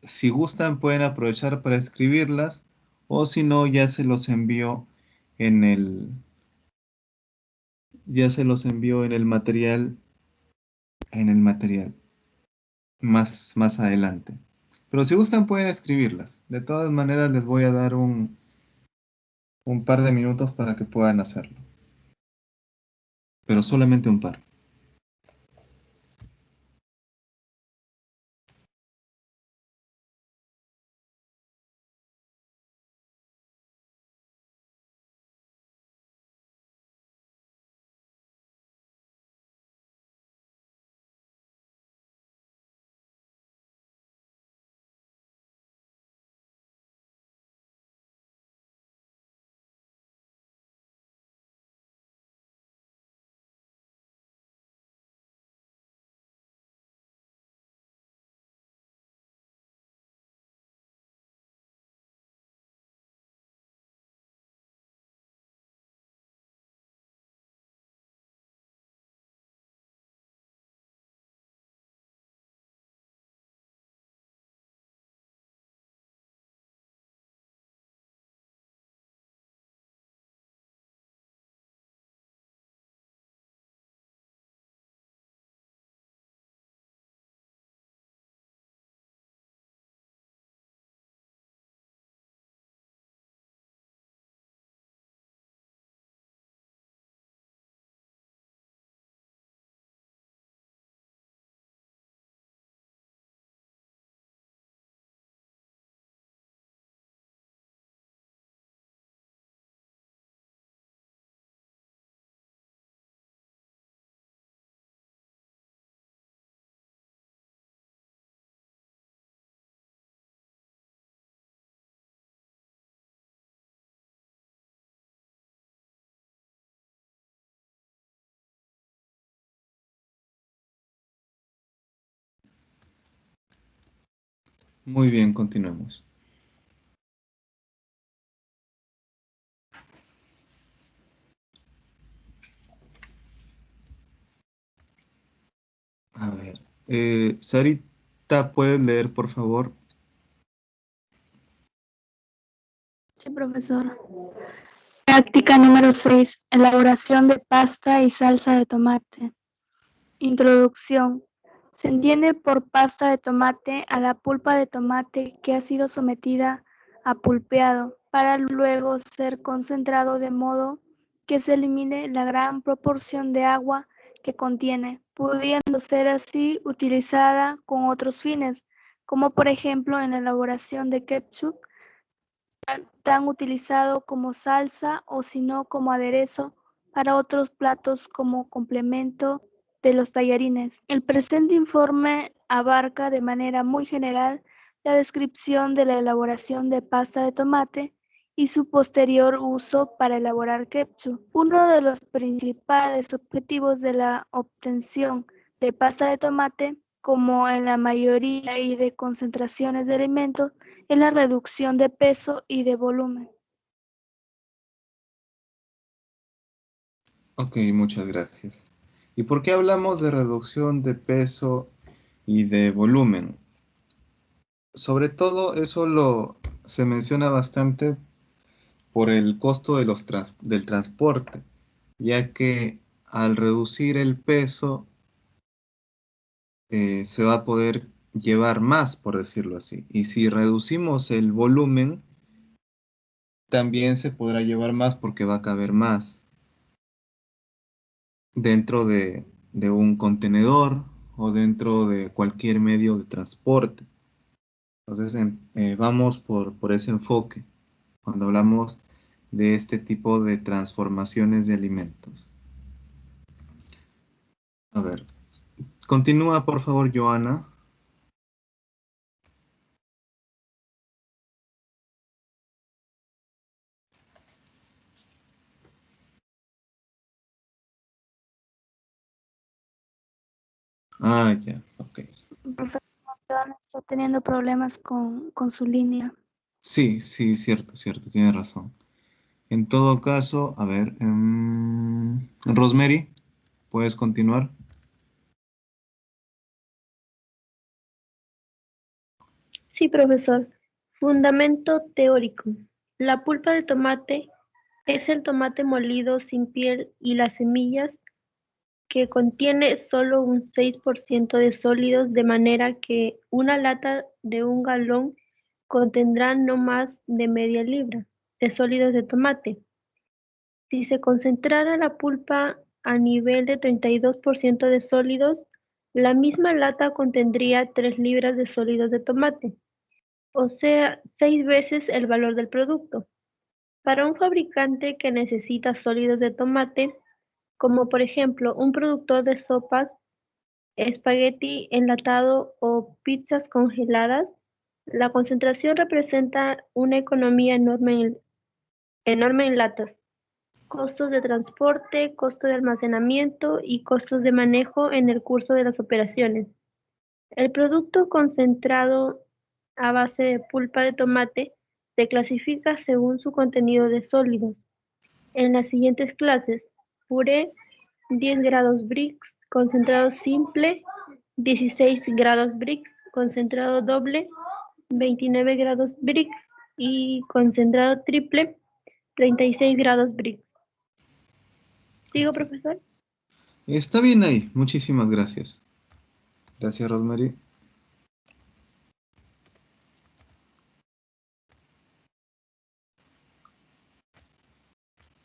si gustan, pueden aprovechar para escribirlas, o si no, ya se los envío en ya se los envío en el material, más adelante. Pero si gustan, pueden escribirlas. De todas maneras, les voy a dar un par de minutos para que puedan hacerlo. Pero solamente un par. Muy bien, continuemos. A ver. Sarita, ¿puedes leer, por favor? Sí, profesor. Práctica número 6. Elaboración de pasta y salsa de tomate. Introducción. Se entiende por pasta de tomate a la pulpa de tomate que ha sido sometida a pulpeado para luego ser concentrado de modo que se elimine la gran proporción de agua que contiene, pudiendo ser así utilizada con otros fines, como por ejemplo en la elaboración de ketchup, tan utilizado como salsa o si no como aderezo para otros platos como complemento de los tallarines. El presente informe abarca de manera muy general la descripción de la elaboración de pasta de tomate y su posterior uso para elaborar ketchup. Uno de los principales objetivos de la obtención de pasta de tomate, como en la mayoría y de concentraciones de alimentos, es la reducción de peso y de volumen. Ok, muchas gracias. ¿Y por qué hablamos de reducción de peso y de volumen? Sobre todo se menciona bastante por el costo de del transporte, ya que al reducir el peso se va a poder llevar más, por decirlo así. Y si reducimos el volumen, también se podrá llevar más porque va a caber más dentro de un contenedor o dentro de cualquier medio de transporte. Entonces, vamos por ese enfoque cuando hablamos de este tipo de transformaciones de alimentos. A ver, continúa por favor, Joana. Ah, ya, ok. Profesor, Joan está teniendo problemas con su línea. Sí, sí, cierto, cierto, tiene razón. En todo caso, a ver, Rosemary, ¿puedes continuar? Sí, profesor. Fundamento teórico. La pulpa de tomate es el tomate molido sin piel y las semillas que contiene solo un 6% de sólidos, de manera que una lata de 1 galón contendrá no más de media libra de sólidos de tomate. Si se concentrara la pulpa a nivel de 32% de sólidos, la misma lata contendría 3 libras de sólidos de tomate, o sea, 6 veces el valor del producto. Para un fabricante que necesita sólidos de tomate, como por ejemplo un productor de sopas, espagueti enlatado o pizzas congeladas, la concentración representa una economía enorme en latas, costos de transporte, costo de almacenamiento y costos de manejo en el curso de las operaciones. El producto concentrado a base de pulpa de tomate se clasifica según su contenido de sólidos. En las siguientes clases: puré, 10 grados Brix, concentrado simple, 16 grados Brix, concentrado doble, 29 grados Brix y concentrado triple, 36 grados Brix. ¿Sigo, Ok. profesor? Está bien ahí, muchísimas gracias. Gracias, Rosemary.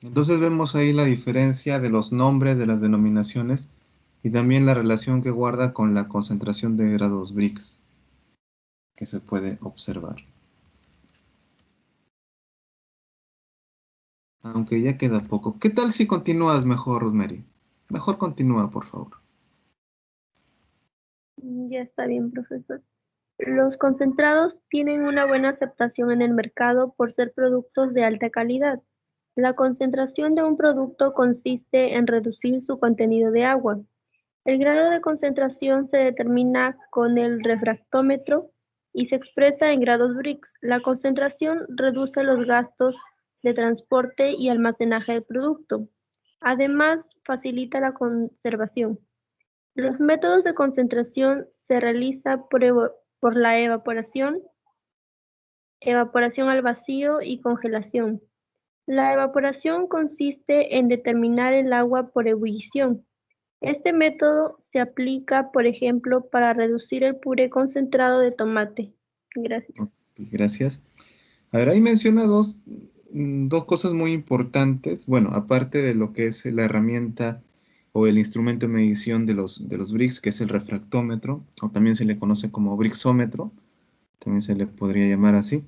Entonces vemos ahí la diferencia de los nombres de las denominaciones y también la relación que guarda con la concentración de grados Brix que se puede observar. Aunque ya queda poco. ¿Qué tal si continúas mejor, Rosemary? Mejor continúa, por favor. Ya está bien, profesor. Los concentrados tienen una buena aceptación en el mercado por ser productos de alta calidad. La concentración de un producto consiste en reducir su contenido de agua. El grado de concentración se determina con el refractómetro y se expresa en grados Brix. La concentración reduce los gastos de transporte y almacenaje del producto. Además, facilita la conservación. Los métodos de concentración se realiza por la evaporación al vacío y congelación. La evaporación consiste en determinar el agua por ebullición. Este método se aplica, por ejemplo, para reducir el puré concentrado de tomate. Gracias. Ok, gracias. A ver, ahí menciona dos cosas muy importantes. Bueno, aparte de lo que es la herramienta o el instrumento de medición de los Brix, que es el refractómetro, o también se le conoce como brixómetro, también se le podría llamar así.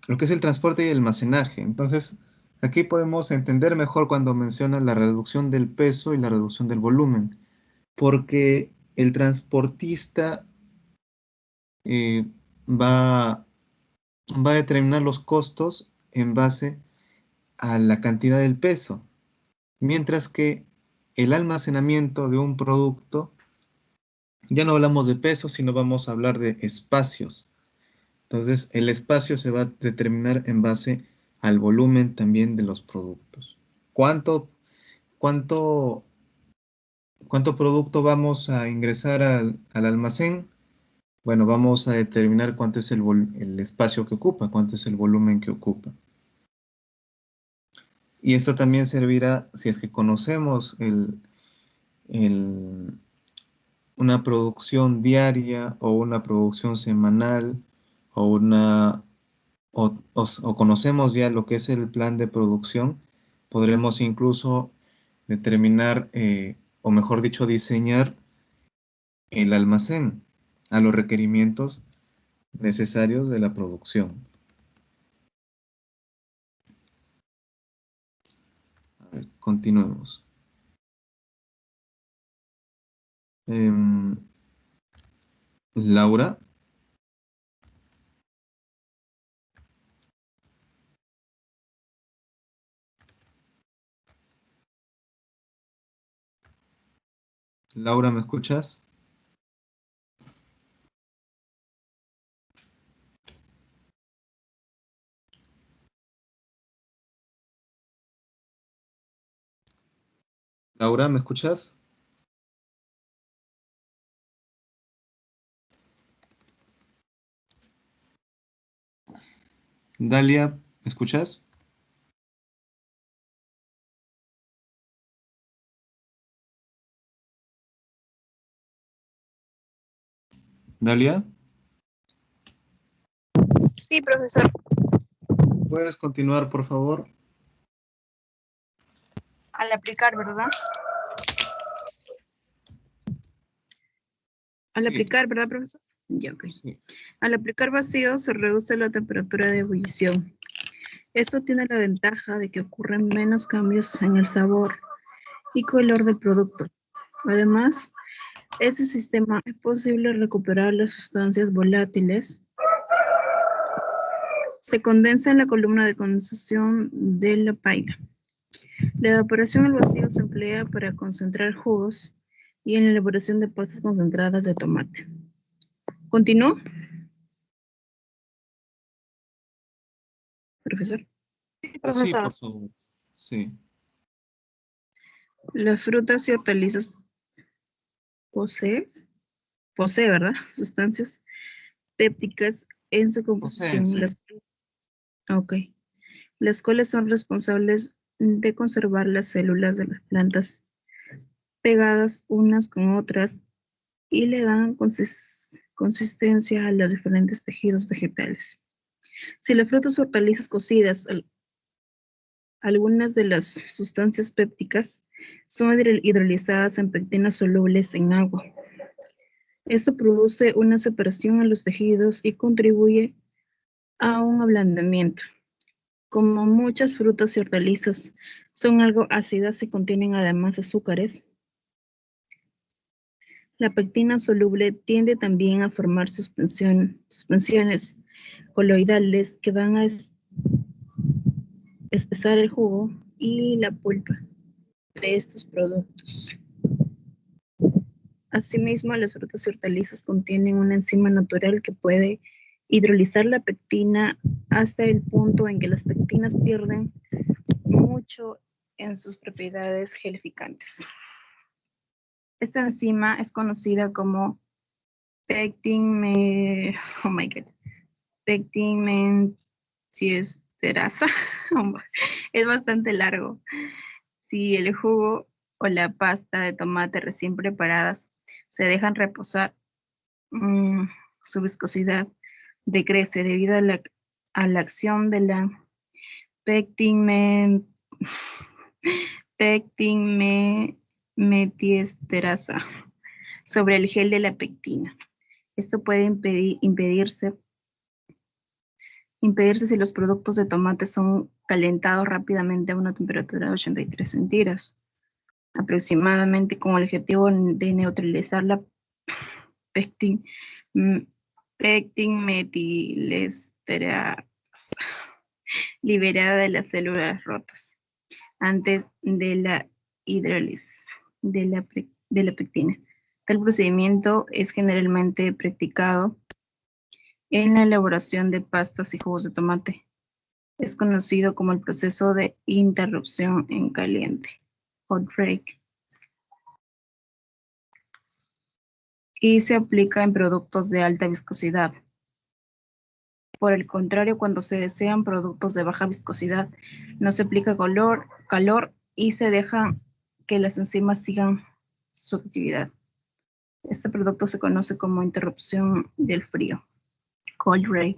Lo que es el transporte y el almacenaje. Entonces, aquí podemos entender mejor cuando menciona la reducción del peso y la reducción del volumen, porque el transportista eh, va, va a determinar los costos en base a la cantidad del peso, mientras que el almacenamiento de un producto, ya no hablamos de peso, sino vamos a hablar de espacios. Entonces, el espacio se va a determinar en base al volumen también de los productos. ¿Cuánto, cuánto, cuánto producto vamos a ingresar al almacén? Bueno, vamos a determinar cuánto es el espacio que ocupa, cuánto es el volumen que ocupa. Y esto también servirá si es que conocemos el- una producción diaria o una producción semanal o o conocemos ya lo que es el plan de producción, podremos incluso determinar, o mejor dicho, diseñar el almacén a los requerimientos necesarios de la producción. A ver, continuemos. Em, Laura, Laura, ¿me escuchas? Laura, ¿me escuchas? Dalia, ¿me escuchas? Dalia, Sí, profesor. ¿puedes continuar, por favor? Al aplicar, ¿verdad? Al Sí, aplicar, ¿verdad, profesor? Ya, ok. sí. Al aplicar vacío se reduce la temperatura de ebullición. Eso tiene la ventaja de que ocurren menos cambios en el sabor y color del producto. Además, ese sistema es posible recuperar las sustancias volátiles. Se condensa en la columna de condensación de la paila. La evaporación al vacío se emplea para concentrar jugos y en la elaboración de pastas concentradas de tomate. ¿Continúo? Profesor. Sí, Profesor. por favor. Sí. Las frutas y hortalizas posee, ¿verdad? Sustancias pépticas en su Poseen, composición. sí. Ok. Las cuales son responsables de conservar las células de las plantas pegadas unas con otras y le dan consistencia a los diferentes tejidos vegetales. Si las frutas o hortalizas cocidas, algunas de las sustancias pépticas son hidrolizadas en pectinas solubles en agua. Esto produce una separación en los tejidos y contribuye a un ablandamiento. Como muchas frutas y hortalizas son algo ácidas y contienen además azúcares, la pectina soluble tiende también a formar suspensiones coloidales que van a espesar el jugo y la pulpa de estos productos. Asimismo, las frutas y hortalizas contienen una enzima natural que puede hidrolizar la pectina hasta el punto en que las pectinas pierden mucho en sus propiedades gelificantes. Esta enzima es conocida como pectinmentiesterasa. Es bastante largo. Si el jugo o la pasta de tomate recién preparadas se dejan reposar, su viscosidad decrece debido a la acción de la pectinmetiesterasa sobre el gel de la pectina. Esto puede impedirse si los productos de tomate son calentados rápidamente a una temperatura de 83 centígrados, aproximadamente con el objetivo de neutralizar la pectinmetilesterasa liberada de las células rotas antes de la hidrólisis de la pectina. Tal procedimiento es generalmente practicado en la elaboración de pastas y jugos de tomate. Es conocido como el proceso de interrupción en caliente, hot break, y se aplica en productos de alta viscosidad. Por el contrario, cuando se desean productos de baja viscosidad, no se aplica calor y se deja que las enzimas sigan su actividad. Este producto se conoce como interrupción del frío, cold break.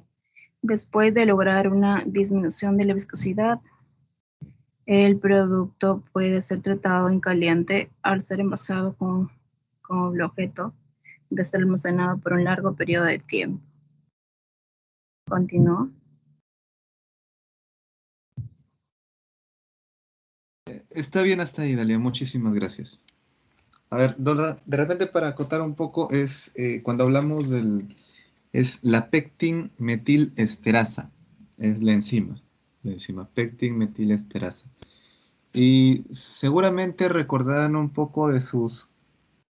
Después de lograr una disminución de la viscosidad, el producto puede ser tratado en caliente al ser envasado con el objeto de ser almacenado por un largo periodo de tiempo. ¿Continúo? Está bien hasta ahí, Dalia. Muchísimas gracias. A ver, Dora, de repente para acotar un poco es cuando hablamos es la pectinmetilesterasa, es la enzima pectinmetilesterasa. Y seguramente recordarán un poco de sus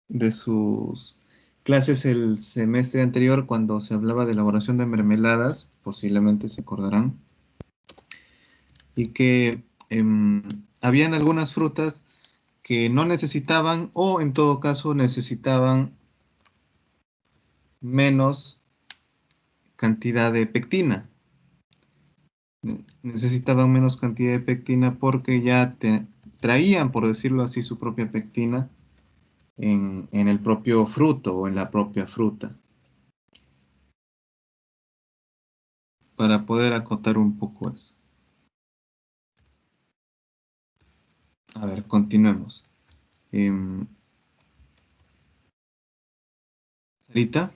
de sus clases el semestre anterior cuando se hablaba de elaboración de mermeladas, posiblemente se acordarán, y que habían algunas frutas que no necesitaban o en todo caso necesitaban menos cantidad de pectina. Necesitaban menos cantidad de pectina porque ya traían, por decirlo así, su propia pectina en el propio fruto o en la propia fruta. Para poder acotar un poco eso. A ver, continuemos. Sarita.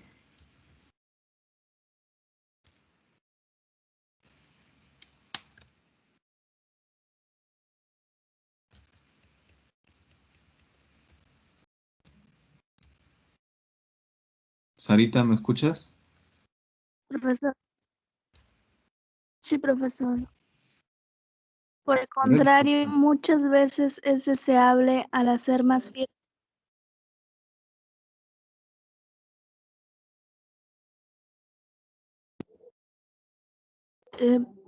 Sarita, ¿me escuchas? Profesor. Sí, profesor. Por el A ver. contrario, muchas veces es deseable al hacer más firme.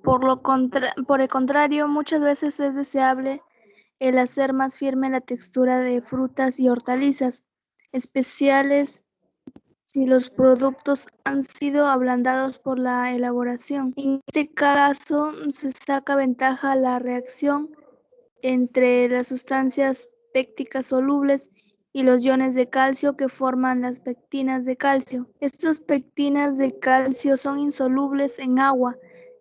Por el contrario, muchas veces es deseable el hacer más firme la textura de frutas y hortalizas, especiales si los productos han sido ablandados por la elaboración. En este caso, se saca ventaja la reacción entre las sustancias pépticas solubles y los iones de calcio que forman las pectinas de calcio. Estas pectinas de calcio son insolubles en agua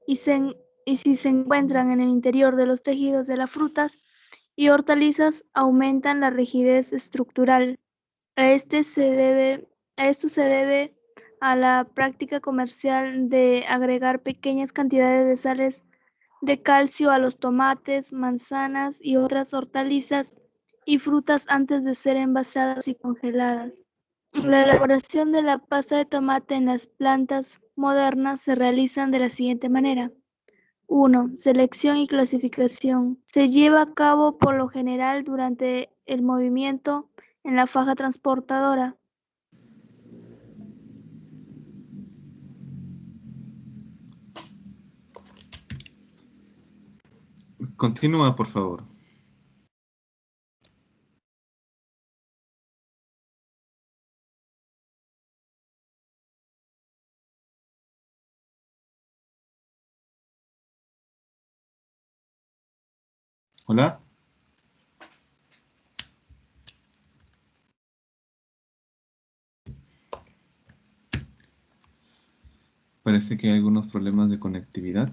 y si se encuentran en el interior de los tejidos de las frutas y hortalizas, aumentan la rigidez estructural. Esto se debe a la práctica comercial de agregar pequeñas cantidades de sales de calcio a los tomates, manzanas y otras hortalizas y frutas antes de ser envasadas y congeladas. La elaboración de la pasta de tomate en las plantas modernas se realiza de la siguiente manera. 1. Selección y clasificación. Se lleva a cabo por lo general durante el movimiento en la faja transportadora. Continúa, por favor. Hola. Parece que hay algunos problemas de conectividad.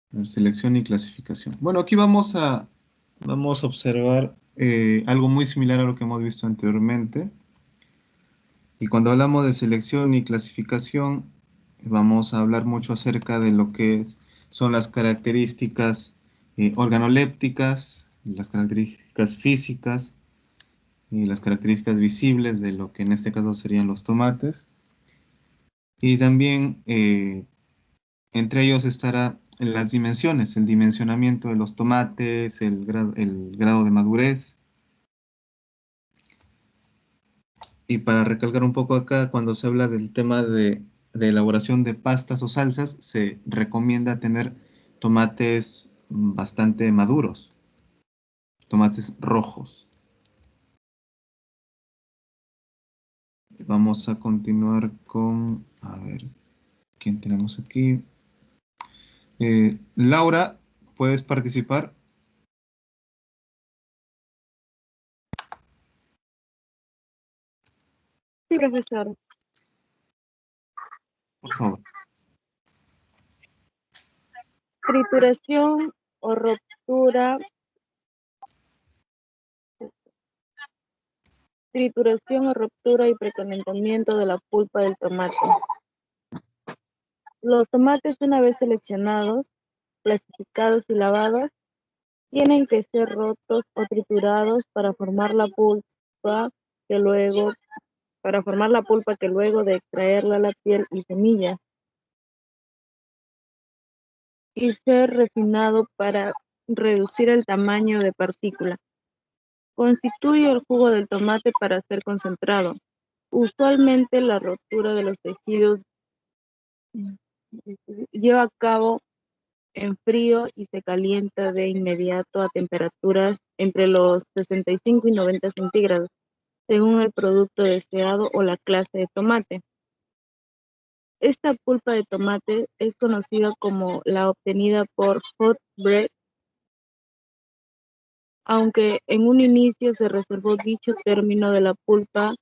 Bueno, selección y clasificación. Bueno, aquí vamos a observar algo muy similar a lo que hemos visto anteriormente. Y cuando hablamos de selección y clasificación, vamos a hablar mucho acerca de lo que son las características organolépticas, las características físicas y las características visibles de lo que en este caso serían los tomates. Y también entre ellos estará las dimensiones, el dimensionamiento de los tomates, el grado de madurez. Y para recalcar un poco acá, cuando se habla del tema de elaboración de pastas o salsas, se recomienda tener tomates bastante maduros, tomates rojos. Vamos a continuar con, a ver, ¿quién tenemos aquí? Laura, ¿puedes participar? Sí, profesor. Por favor. Trituración o ruptura. Trituración o ruptura y precalentamiento de la pulpa del tomate. Los tomates, una vez seleccionados, clasificados y lavados, tienen que ser rotos o triturados para formar la pulpa que luego de extraerla la piel y semillas. y ser refinado para reducir el tamaño de partícula. Constituye el jugo del tomate para ser concentrado. Usualmente la rotura de los tejidos lleva a cabo en frío y se calienta de inmediato a temperaturas entre los 65 y 90 centígrados, según el producto deseado o la clase de tomate. Esta pulpa de tomate es conocida como la obtenida por hot bread, aunque en un inicio se reservó dicho término de la pulpa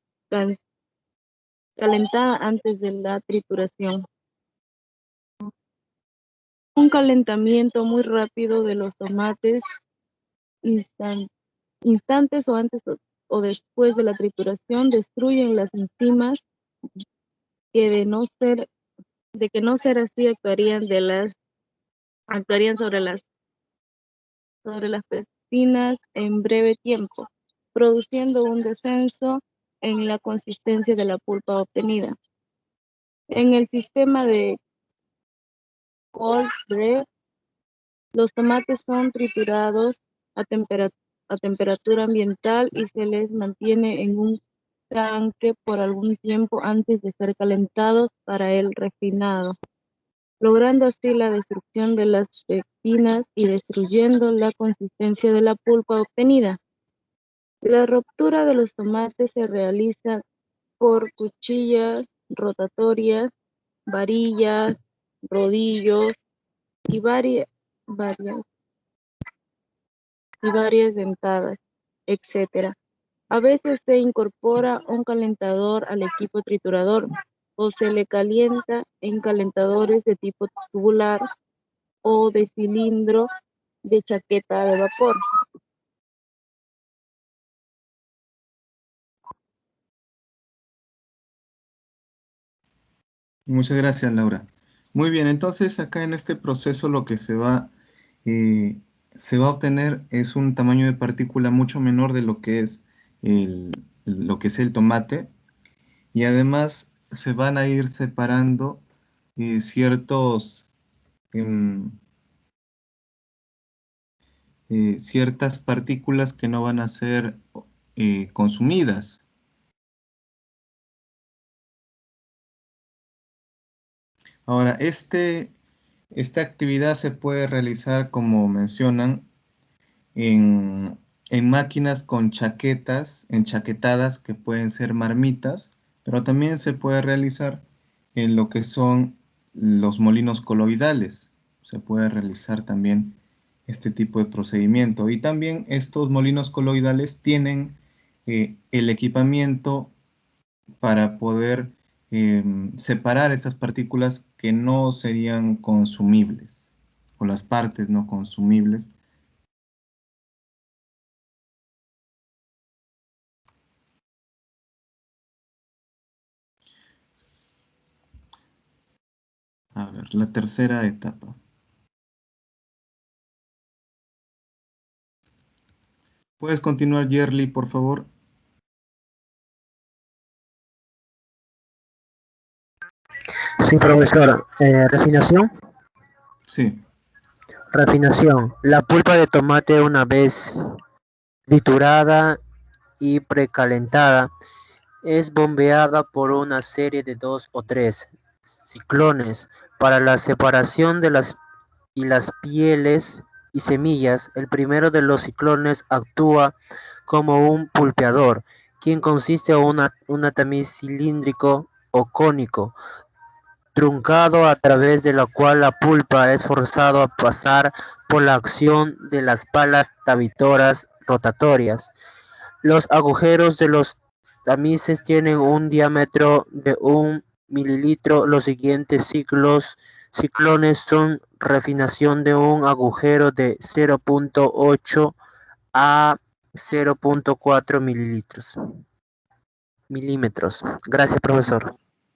calentada antes de la trituración. Un calentamiento muy rápido de los tomates instantes o antes o después de la trituración destruyen las enzimas que de que no ser así actuarían sobre las pectinas en breve tiempo, produciendo un descenso en la consistencia de la pulpa obtenida. En el sistema de cold bread, los tomates son triturados a temperatura ambiental y se les mantiene en un tanque por algún tiempo antes de ser calentados para el refinado, logrando así la destrucción de las pectinas y destruyendo la consistencia de la pulpa obtenida. La ruptura de los tomates se realiza por cuchillas rotatorias, varillas, rodillos y varias dentadas, etc. A veces se incorpora un calentador al equipo triturador o se le calienta en calentadores de tipo tubular o de cilindro de chaqueta de vapor. Muchas gracias, Laura. Muy bien, entonces acá en este proceso lo que se va a obtener es un tamaño de partícula mucho menor de lo que es el tomate, y además se van a ir separando em, ciertas partículas que no van a ser consumidas. Ahora, esta actividad se puede realizar, como mencionan, en máquinas con chaquetas, enchaquetadas, que pueden ser marmitas, pero también se puede realizar en lo que son los molinos coloidales. Se puede realizar también este tipo de procedimiento. Y también estos molinos coloidales tienen el equipamiento para poder separar estas partículas que no serían consumibles, o las partes no consumibles. A ver, la tercera etapa. ¿Puedes continuar, Yerli, por favor? Sí, profesor. Refinación. Sí. Refinación. La pulpa de tomate, una vez triturada y precalentada, es bombeada por una serie de 2 o 3 ciclones para la separación de las pieles y semillas. El primero de los ciclones actúa como un pulpeador, quien consiste en un tamiz cilíndrico o cónico, truncado, a través de la cual la pulpa es forzado a pasar por la acción de las palas tabitoras rotatorias. Los agujeros de los tamices tienen un diámetro de 1 milímetro. Los siguientes ciclones son refinación de un agujero de 0.8 a 0.4 milímetros. Gracias, profesor.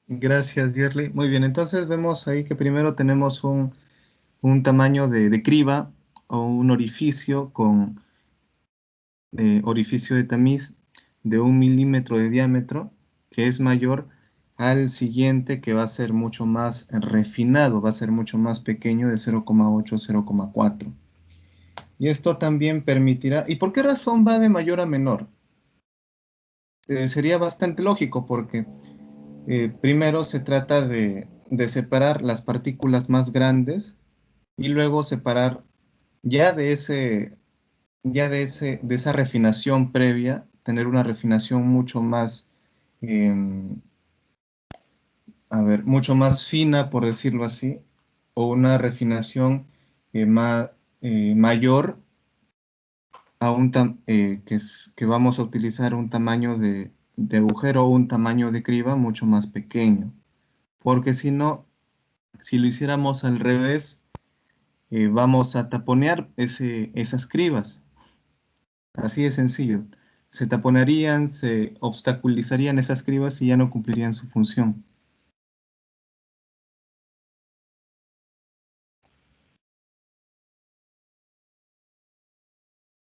Gracias, Yerli. Muy bien, entonces vemos ahí que primero tenemos un tamaño de criba o un orificio con orificio de tamiz de 1 milímetro de diámetro, que es mayor al siguiente que va a ser mucho más refinado, va a ser mucho más pequeño de 0,8 a 0,4. Y esto también permitirá, ¿y por qué razón va de mayor a menor? Sería bastante lógico porque primero se trata de separar las partículas más grandes y luego separar ya de esa refinación previa, tener una refinación mucho más, em, mucho más fina, por decirlo así, o una refinación mayor a que vamos a utilizar un tamaño de agujero o un tamaño de criba mucho más pequeño. Porque si no, si lo hiciéramos al revés, vamos a taponear esas cribas. Así de sencillo. Se taponarían, se obstaculizarían esas cribas y ya no cumplirían su función.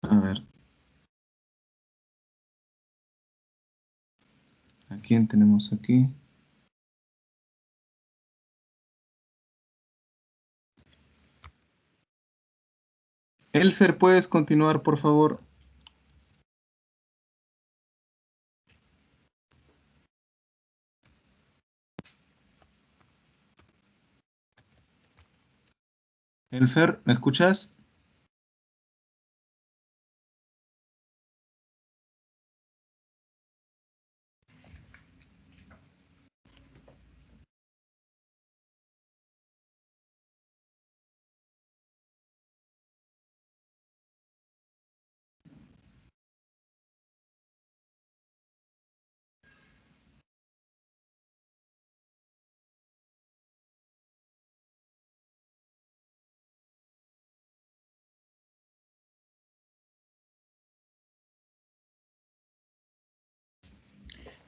A ver. ¿A quién tenemos aquí? Elfer, ¿puedes continuar, por favor? Elfer, ¿me escuchas?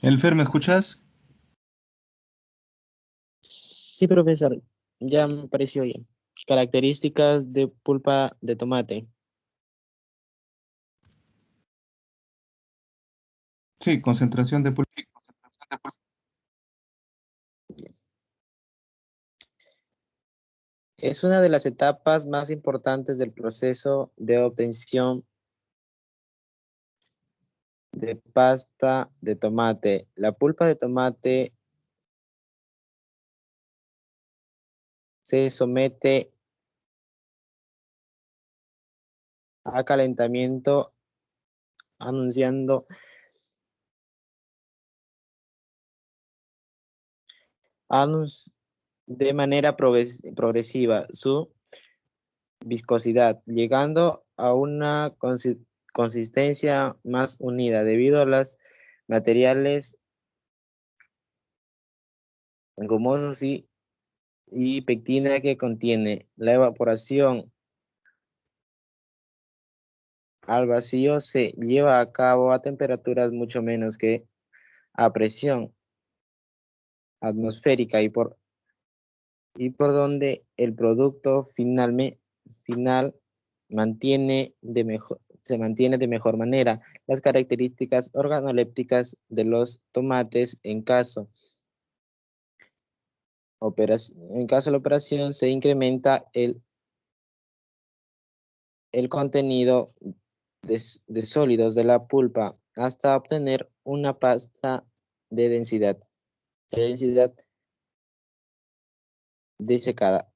Elfer, ¿me escuchas? Sí, profesor, ya me pareció bien. Características de pulpa de tomate. Sí, concentración de pulpa. Es una de las etapas más importantes del proceso de obtención de pasta de tomate. La pulpa de tomate se somete a calentamiento anunciando de manera progresiva su viscosidad, llegando a una consistencia más unida debido a los materiales gomosos y pectina que contiene. La evaporación al vacío se lleva a cabo a temperaturas mucho menos que a presión atmosférica y por donde el producto final se mantiene de mejor manera. Las características organolépticas de los tomates en caso de la operación se incrementa el contenido de sólidos de la pulpa hasta obtener una pasta de densidad desecada.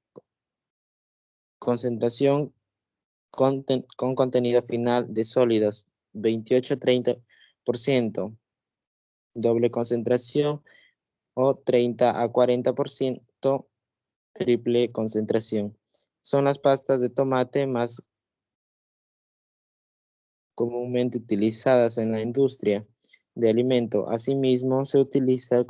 Concentración con contenido final de sólidos 28-30%, doble concentración o 30 a 40%, triple concentración. Son las pastas de tomate más comúnmente utilizadas en la industria de alimento. Asimismo, se utilizan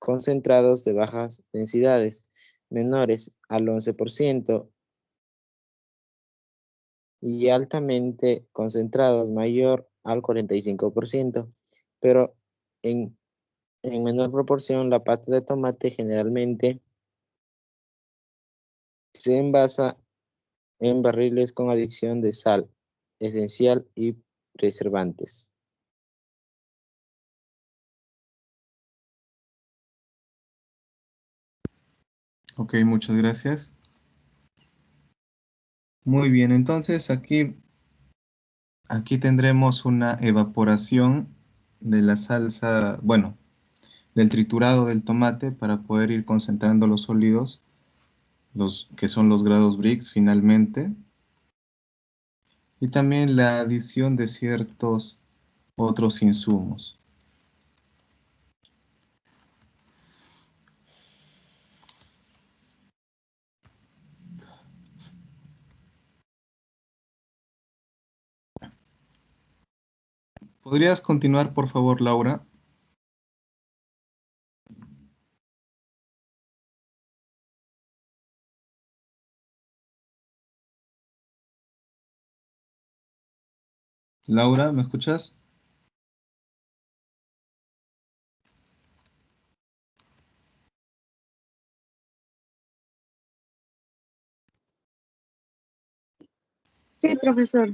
concentrados de bajas densidades, menores al 11%, y altamente concentrados, mayor al 45%, pero en menor proporción. La pasta de tomate generalmente se envasa en barriles con adición de sal esencial y preservantes. Ok, muchas gracias. Muy bien, entonces aquí tendremos una evaporación de la salsa, bueno, del triturado del tomate para poder ir concentrando los sólidos, los que son los grados Brix finalmente, y también la adición de ciertos otros insumos. ¿Podrías continuar, por favor, Laura? Laura, ¿me escuchas? Sí, profesor.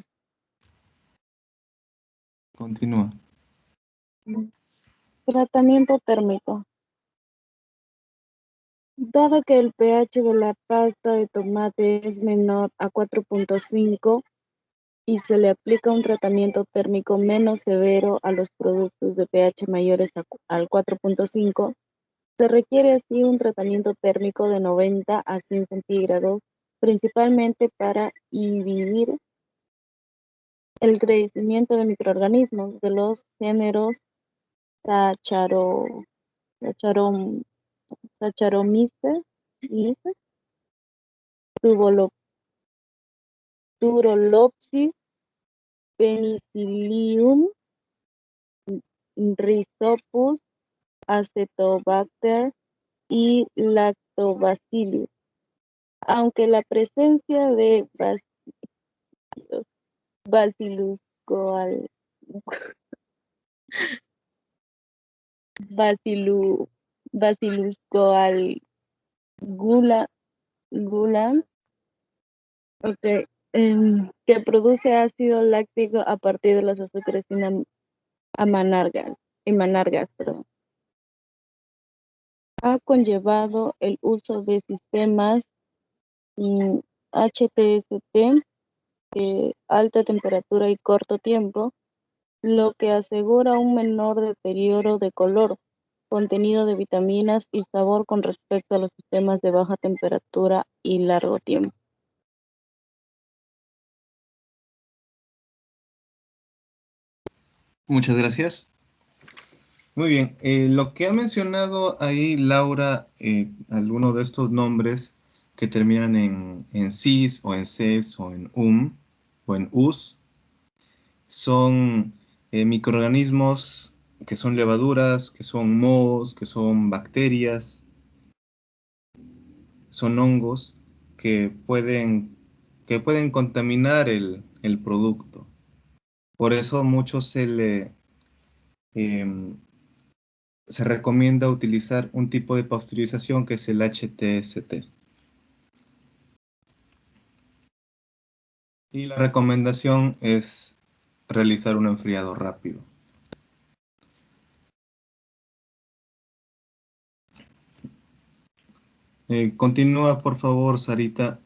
Continúa. Tratamiento térmico. Dado que el pH de la pasta de tomate es menor a 4.5 y se le aplica un tratamiento térmico menos severo a los productos de pH mayores al 4.5, se requiere así un tratamiento térmico de 90 a 100 centígrados, principalmente para inhibir el crecimiento de microorganismos de los géneros Sacharom- Saccharomyces, Turolopsis, Penicillium, Rhizopus, Acetobacter y Lactobacillus, aunque la presencia de Bacillus coagulan, que produce ácido láctico a partir de las azúcares amargas, ha conllevado el uso de sistemas HTST, alta temperatura y corto tiempo, lo que asegura un menor deterioro de color, contenido de vitaminas y sabor con respecto a los sistemas de baja temperatura y largo tiempo. Muchas gracias. Muy bien, lo que ha mencionado ahí Laura, algunos de estos nombres que terminan en cis o en ces o en o en us, son microorganismos que son levaduras, que son mohos, que son bacterias, son hongos que pueden contaminar el producto. Por eso mucho em, se recomienda utilizar un tipo de pasteurización que es el HTST. Y la recomendación es realizar un enfriado rápido. Continúa, por favor, Sarita.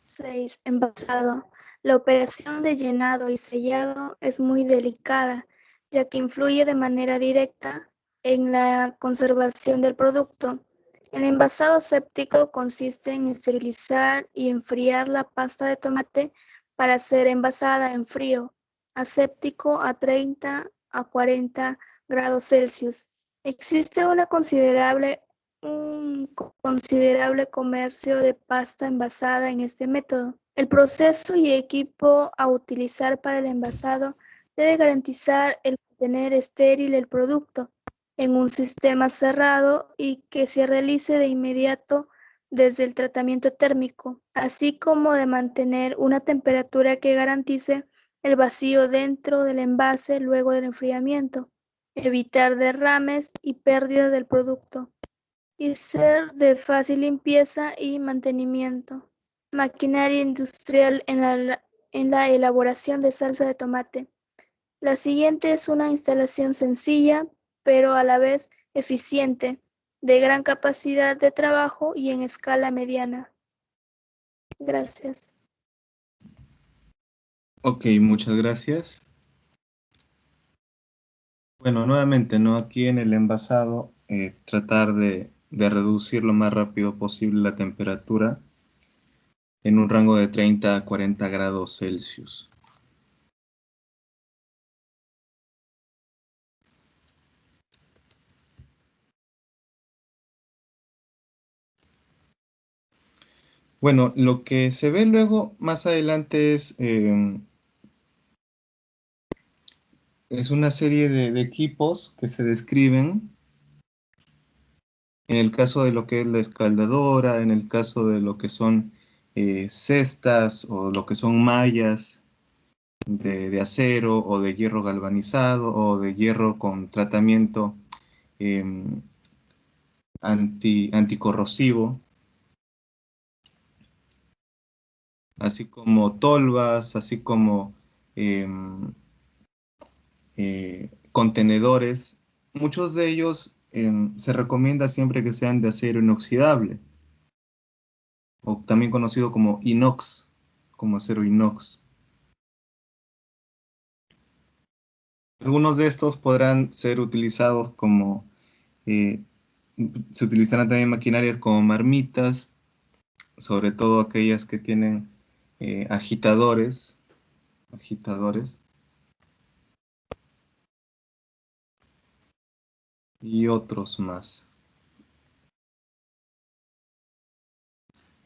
6. Envasado. La operación de llenado y sellado es muy delicada, ya que influye de manera directa en la conservación del producto. El envasado séptico consiste en esterilizar y enfriar la pasta de tomate para ser envasada en frío, aséptico a 30 a 40 grados Celsius. Existe un considerable comercio de pasta envasada en este método. El proceso y equipo a utilizar para el envasado debe garantizar el mantener estéril el producto en un sistema cerrado y que se realice de inmediato desde el tratamiento térmico, así como de mantener una temperatura que garantice el vacío dentro del envase luego del enfriamiento, evitar derrames y pérdida del producto, y ser de fácil limpieza y mantenimiento. Maquinaria industrial en la elaboración de salsa de tomate. La siguiente es una instalación sencilla, pero a la vez eficiente, de gran capacidad de trabajo y en escala mediana. Gracias. Ok, muchas gracias. Bueno, nuevamente, ¿no? Aquí en el envasado, tratar de reducir lo más rápido posible la temperatura en un rango de 30 a 40 grados Celsius. Bueno, lo que se ve luego más adelante es una serie de equipos que se describen. En el caso de lo que es la escaldadora, en el caso de lo que son cestas o lo que son mallas de acero o de hierro galvanizado o de hierro con tratamiento anticorrosivo, así como tolvas, así como contenedores. Muchos de ellos se recomienda siempre que sean de acero inoxidable, o también conocido como inox, como acero inox. Algunos de estos podrán ser utilizados como, se utilizarán también maquinarias como marmitas, sobre todo aquellas que tienen agitadores, y otros más.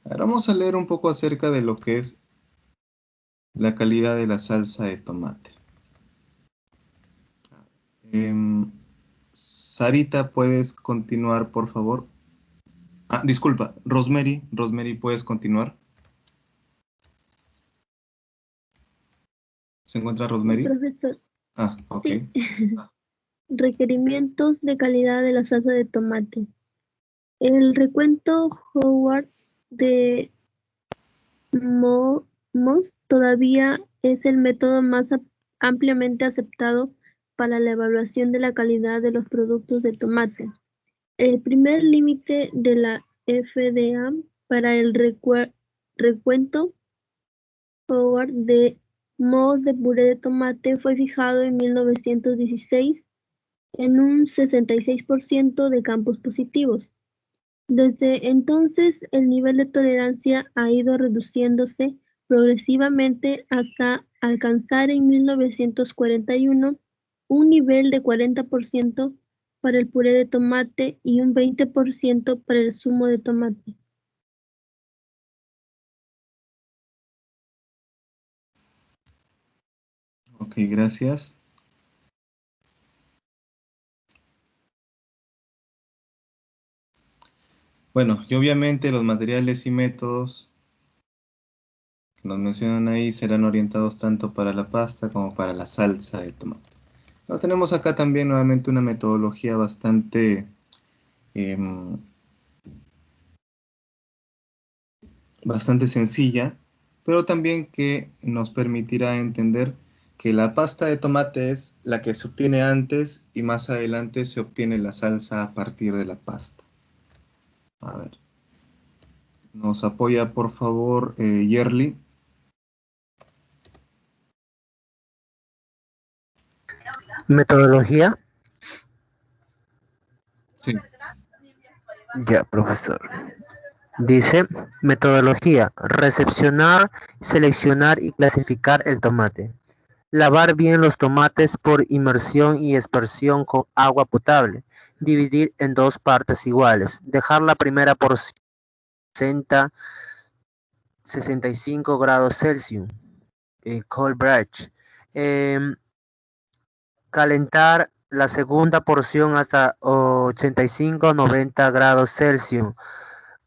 Ahora vamos a leer un poco acerca de lo que es la calidad de la salsa de tomate. Sarita, ¿puedes continuar, por favor? Ah, disculpa, Rosemary, ¿puedes continuar? ¿Se encuentra Rosemary? Profesor, Ah, ok. sí. Requerimientos de calidad de la salsa de tomate. El recuento Howard de Mohs todavía es el método más ampliamente aceptado para la evaluación de la calidad de los productos de tomate. El primer límite de la FDA para el recuento Howard de Mohs de puré de tomate fue fijado en 1916 en un 66% de campos positivos. Desde entonces, el nivel de tolerancia ha ido reduciéndose progresivamente hasta alcanzar en 1941 un nivel de 40% para el puré de tomate y un 20% para el zumo de tomate. Ok, gracias. Bueno, y obviamente los materiales y métodos que nos mencionan ahí serán orientados tanto para la pasta como para la salsa de tomate. Pero tenemos acá también nuevamente una metodología bastante sencilla, pero también que nos permitirá entender que la pasta de tomate es la que se obtiene antes y más adelante se obtiene la salsa a partir de la pasta. A ver. Nos apoya, por favor, Yerli. Metodología. Sí. Ya, profesor. Dice, metodología, recepcionar, seleccionar y clasificar el tomate. Lavar bien los tomates por inmersión y aspersión con agua potable. Dividir en dos partes iguales. Dejar la primera por 65 grados Celsius. Cold breach. Calentar la segunda porción hasta 85-90 grados Celsius.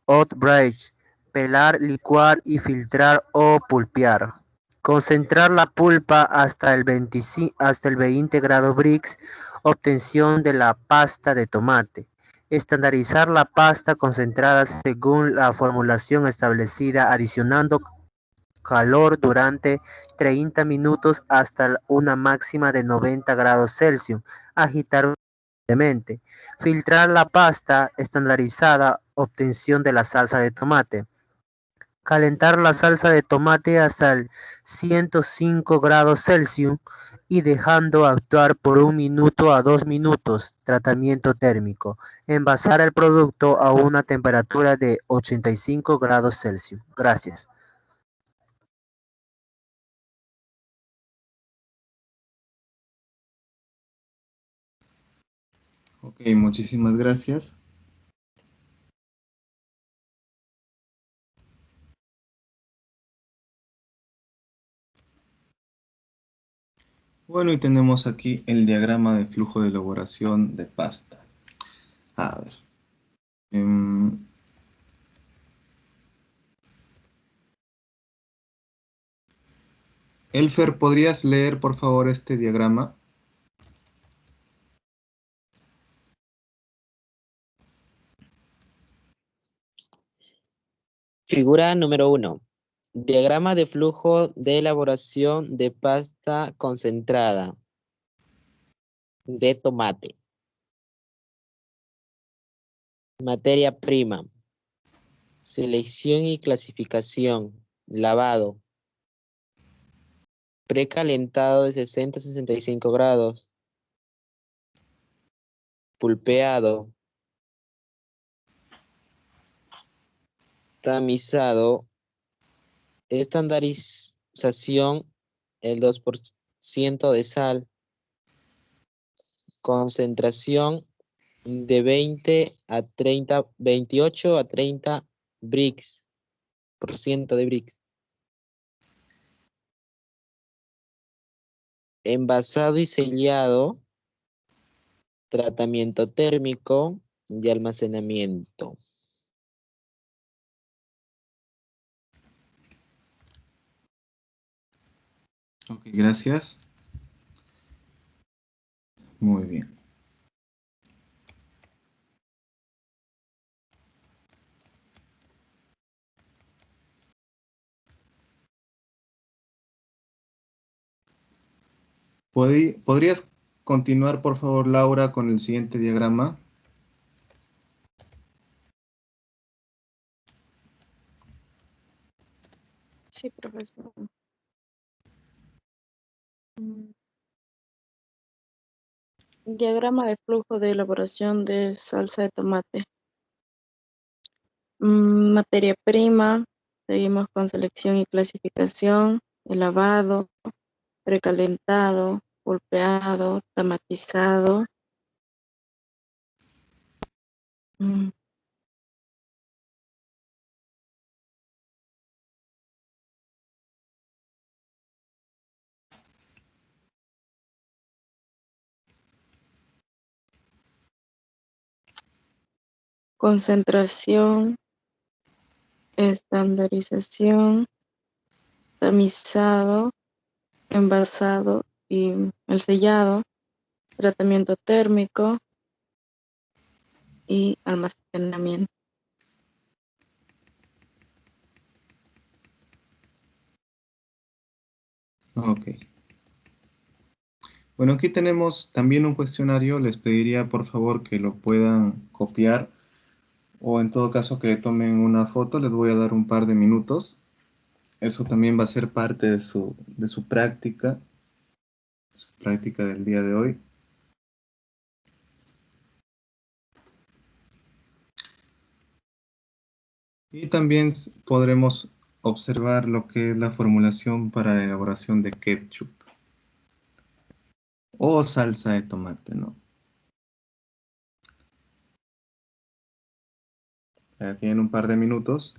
Hot breach. Pelar, licuar y filtrar o pulpear. Concentrar la pulpa hasta el 20 grados Brix, obtención de la pasta de tomate. Estandarizar la pasta concentrada según la formulación establecida, adicionando calor durante 30 minutos hasta una máxima de 90 grados Celsius. Agitar Simplemente, filtrar la pasta estandarizada, obtención de la salsa de tomate. Calentar la salsa de tomate hasta el 105 grados Celsius y dejando actuar por 1 minuto a 2 minutos. Tratamiento térmico. Envasar el producto a una temperatura de 85 grados Celsius. Gracias. Ok, muchísimas gracias. Bueno, y tenemos aquí el diagrama de flujo de elaboración de pasta. A ver. Elfer, ¿podrías leer por favor este diagrama? Figura número 1. Diagrama de flujo de elaboración de pasta concentrada de tomate. Materia prima. Selección y clasificación. Lavado. Precalentado de 60 a 65 grados. Pulpeado. Tamizado. Estandarización, el 2% de sal. Concentración de 28 a 30 Brix, por ciento de Brix. Envasado y sellado, tratamiento térmico y almacenamiento. Ok, gracias. Muy bien. ¿Podrías continuar, por favor, Laura, con el siguiente diagrama? Sí, profesor. Diagrama de flujo de elaboración de salsa de tomate. Materia prima, seguimos con selección y clasificación, el lavado, precalentado, golpeado, tamatizado. Mm, Concentración, estandarización, tamizado, envasado y el sellado, tratamiento térmico y almacenamiento. Ok. Bueno, aquí tenemos también un cuestionario. Les pediría, por favor, que lo puedan copiar o en todo caso que le tomen una foto. Les voy a dar un par de minutos. Eso también va a ser parte de su práctica del día de hoy. Y también podremos observar lo que es la formulación para la elaboración de ketchup o salsa de tomate, ¿no? Ya tienen un par de minutos.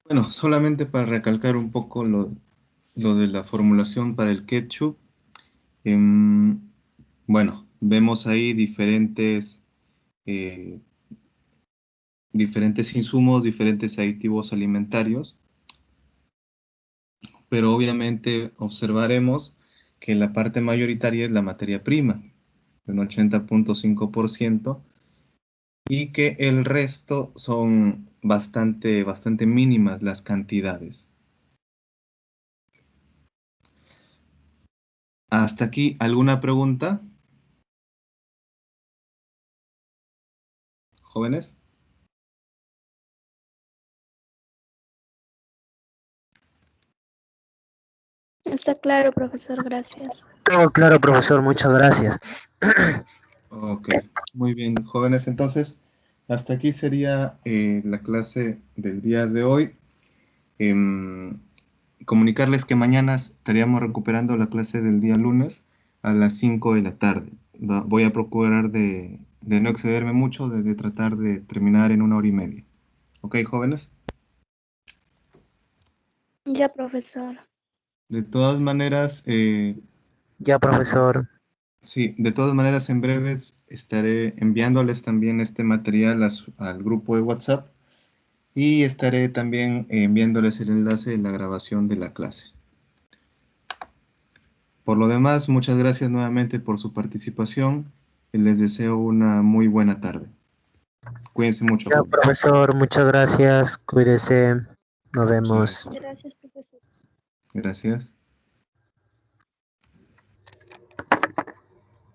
Bueno, solamente para recalcar un poco lo de la formulación para el ketchup. em, bueno, vemos ahí eh, diferentes insumos, diferentes aditivos alimentarios, pero obviamente observaremos que la parte mayoritaria es la materia prima, un 80.5%, y que el resto son bastante mínimas las cantidades. Hasta aquí, ¿alguna pregunta, jóvenes? Está claro, profesor, gracias. Todo claro, profesor, muchas gracias. Ok, muy bien, jóvenes. Entonces, hasta aquí sería la clase del día de hoy. Em, Comunicarles que mañana estaríamos recuperando la clase del día lunes a las 5 de la tarde. Voy a procurar de no excederme mucho, de tratar de terminar en 1 hora y media. ¿Ok, jóvenes? Ya, profesor. De todas maneras, Ya, profesor. sí, de todas maneras en breves estaré enviándoles también este material al grupo de WhatsApp y estaré también enviándoles el enlace de la grabación de la clase. Por lo demás, muchas gracias nuevamente por su participación y les deseo una muy buena tarde. Cuídense mucho, Ya, jóvenes. profesor, muchas gracias. Cuídese. Nos Muchas vemos. gracias. Gracias, profesor. Gracias.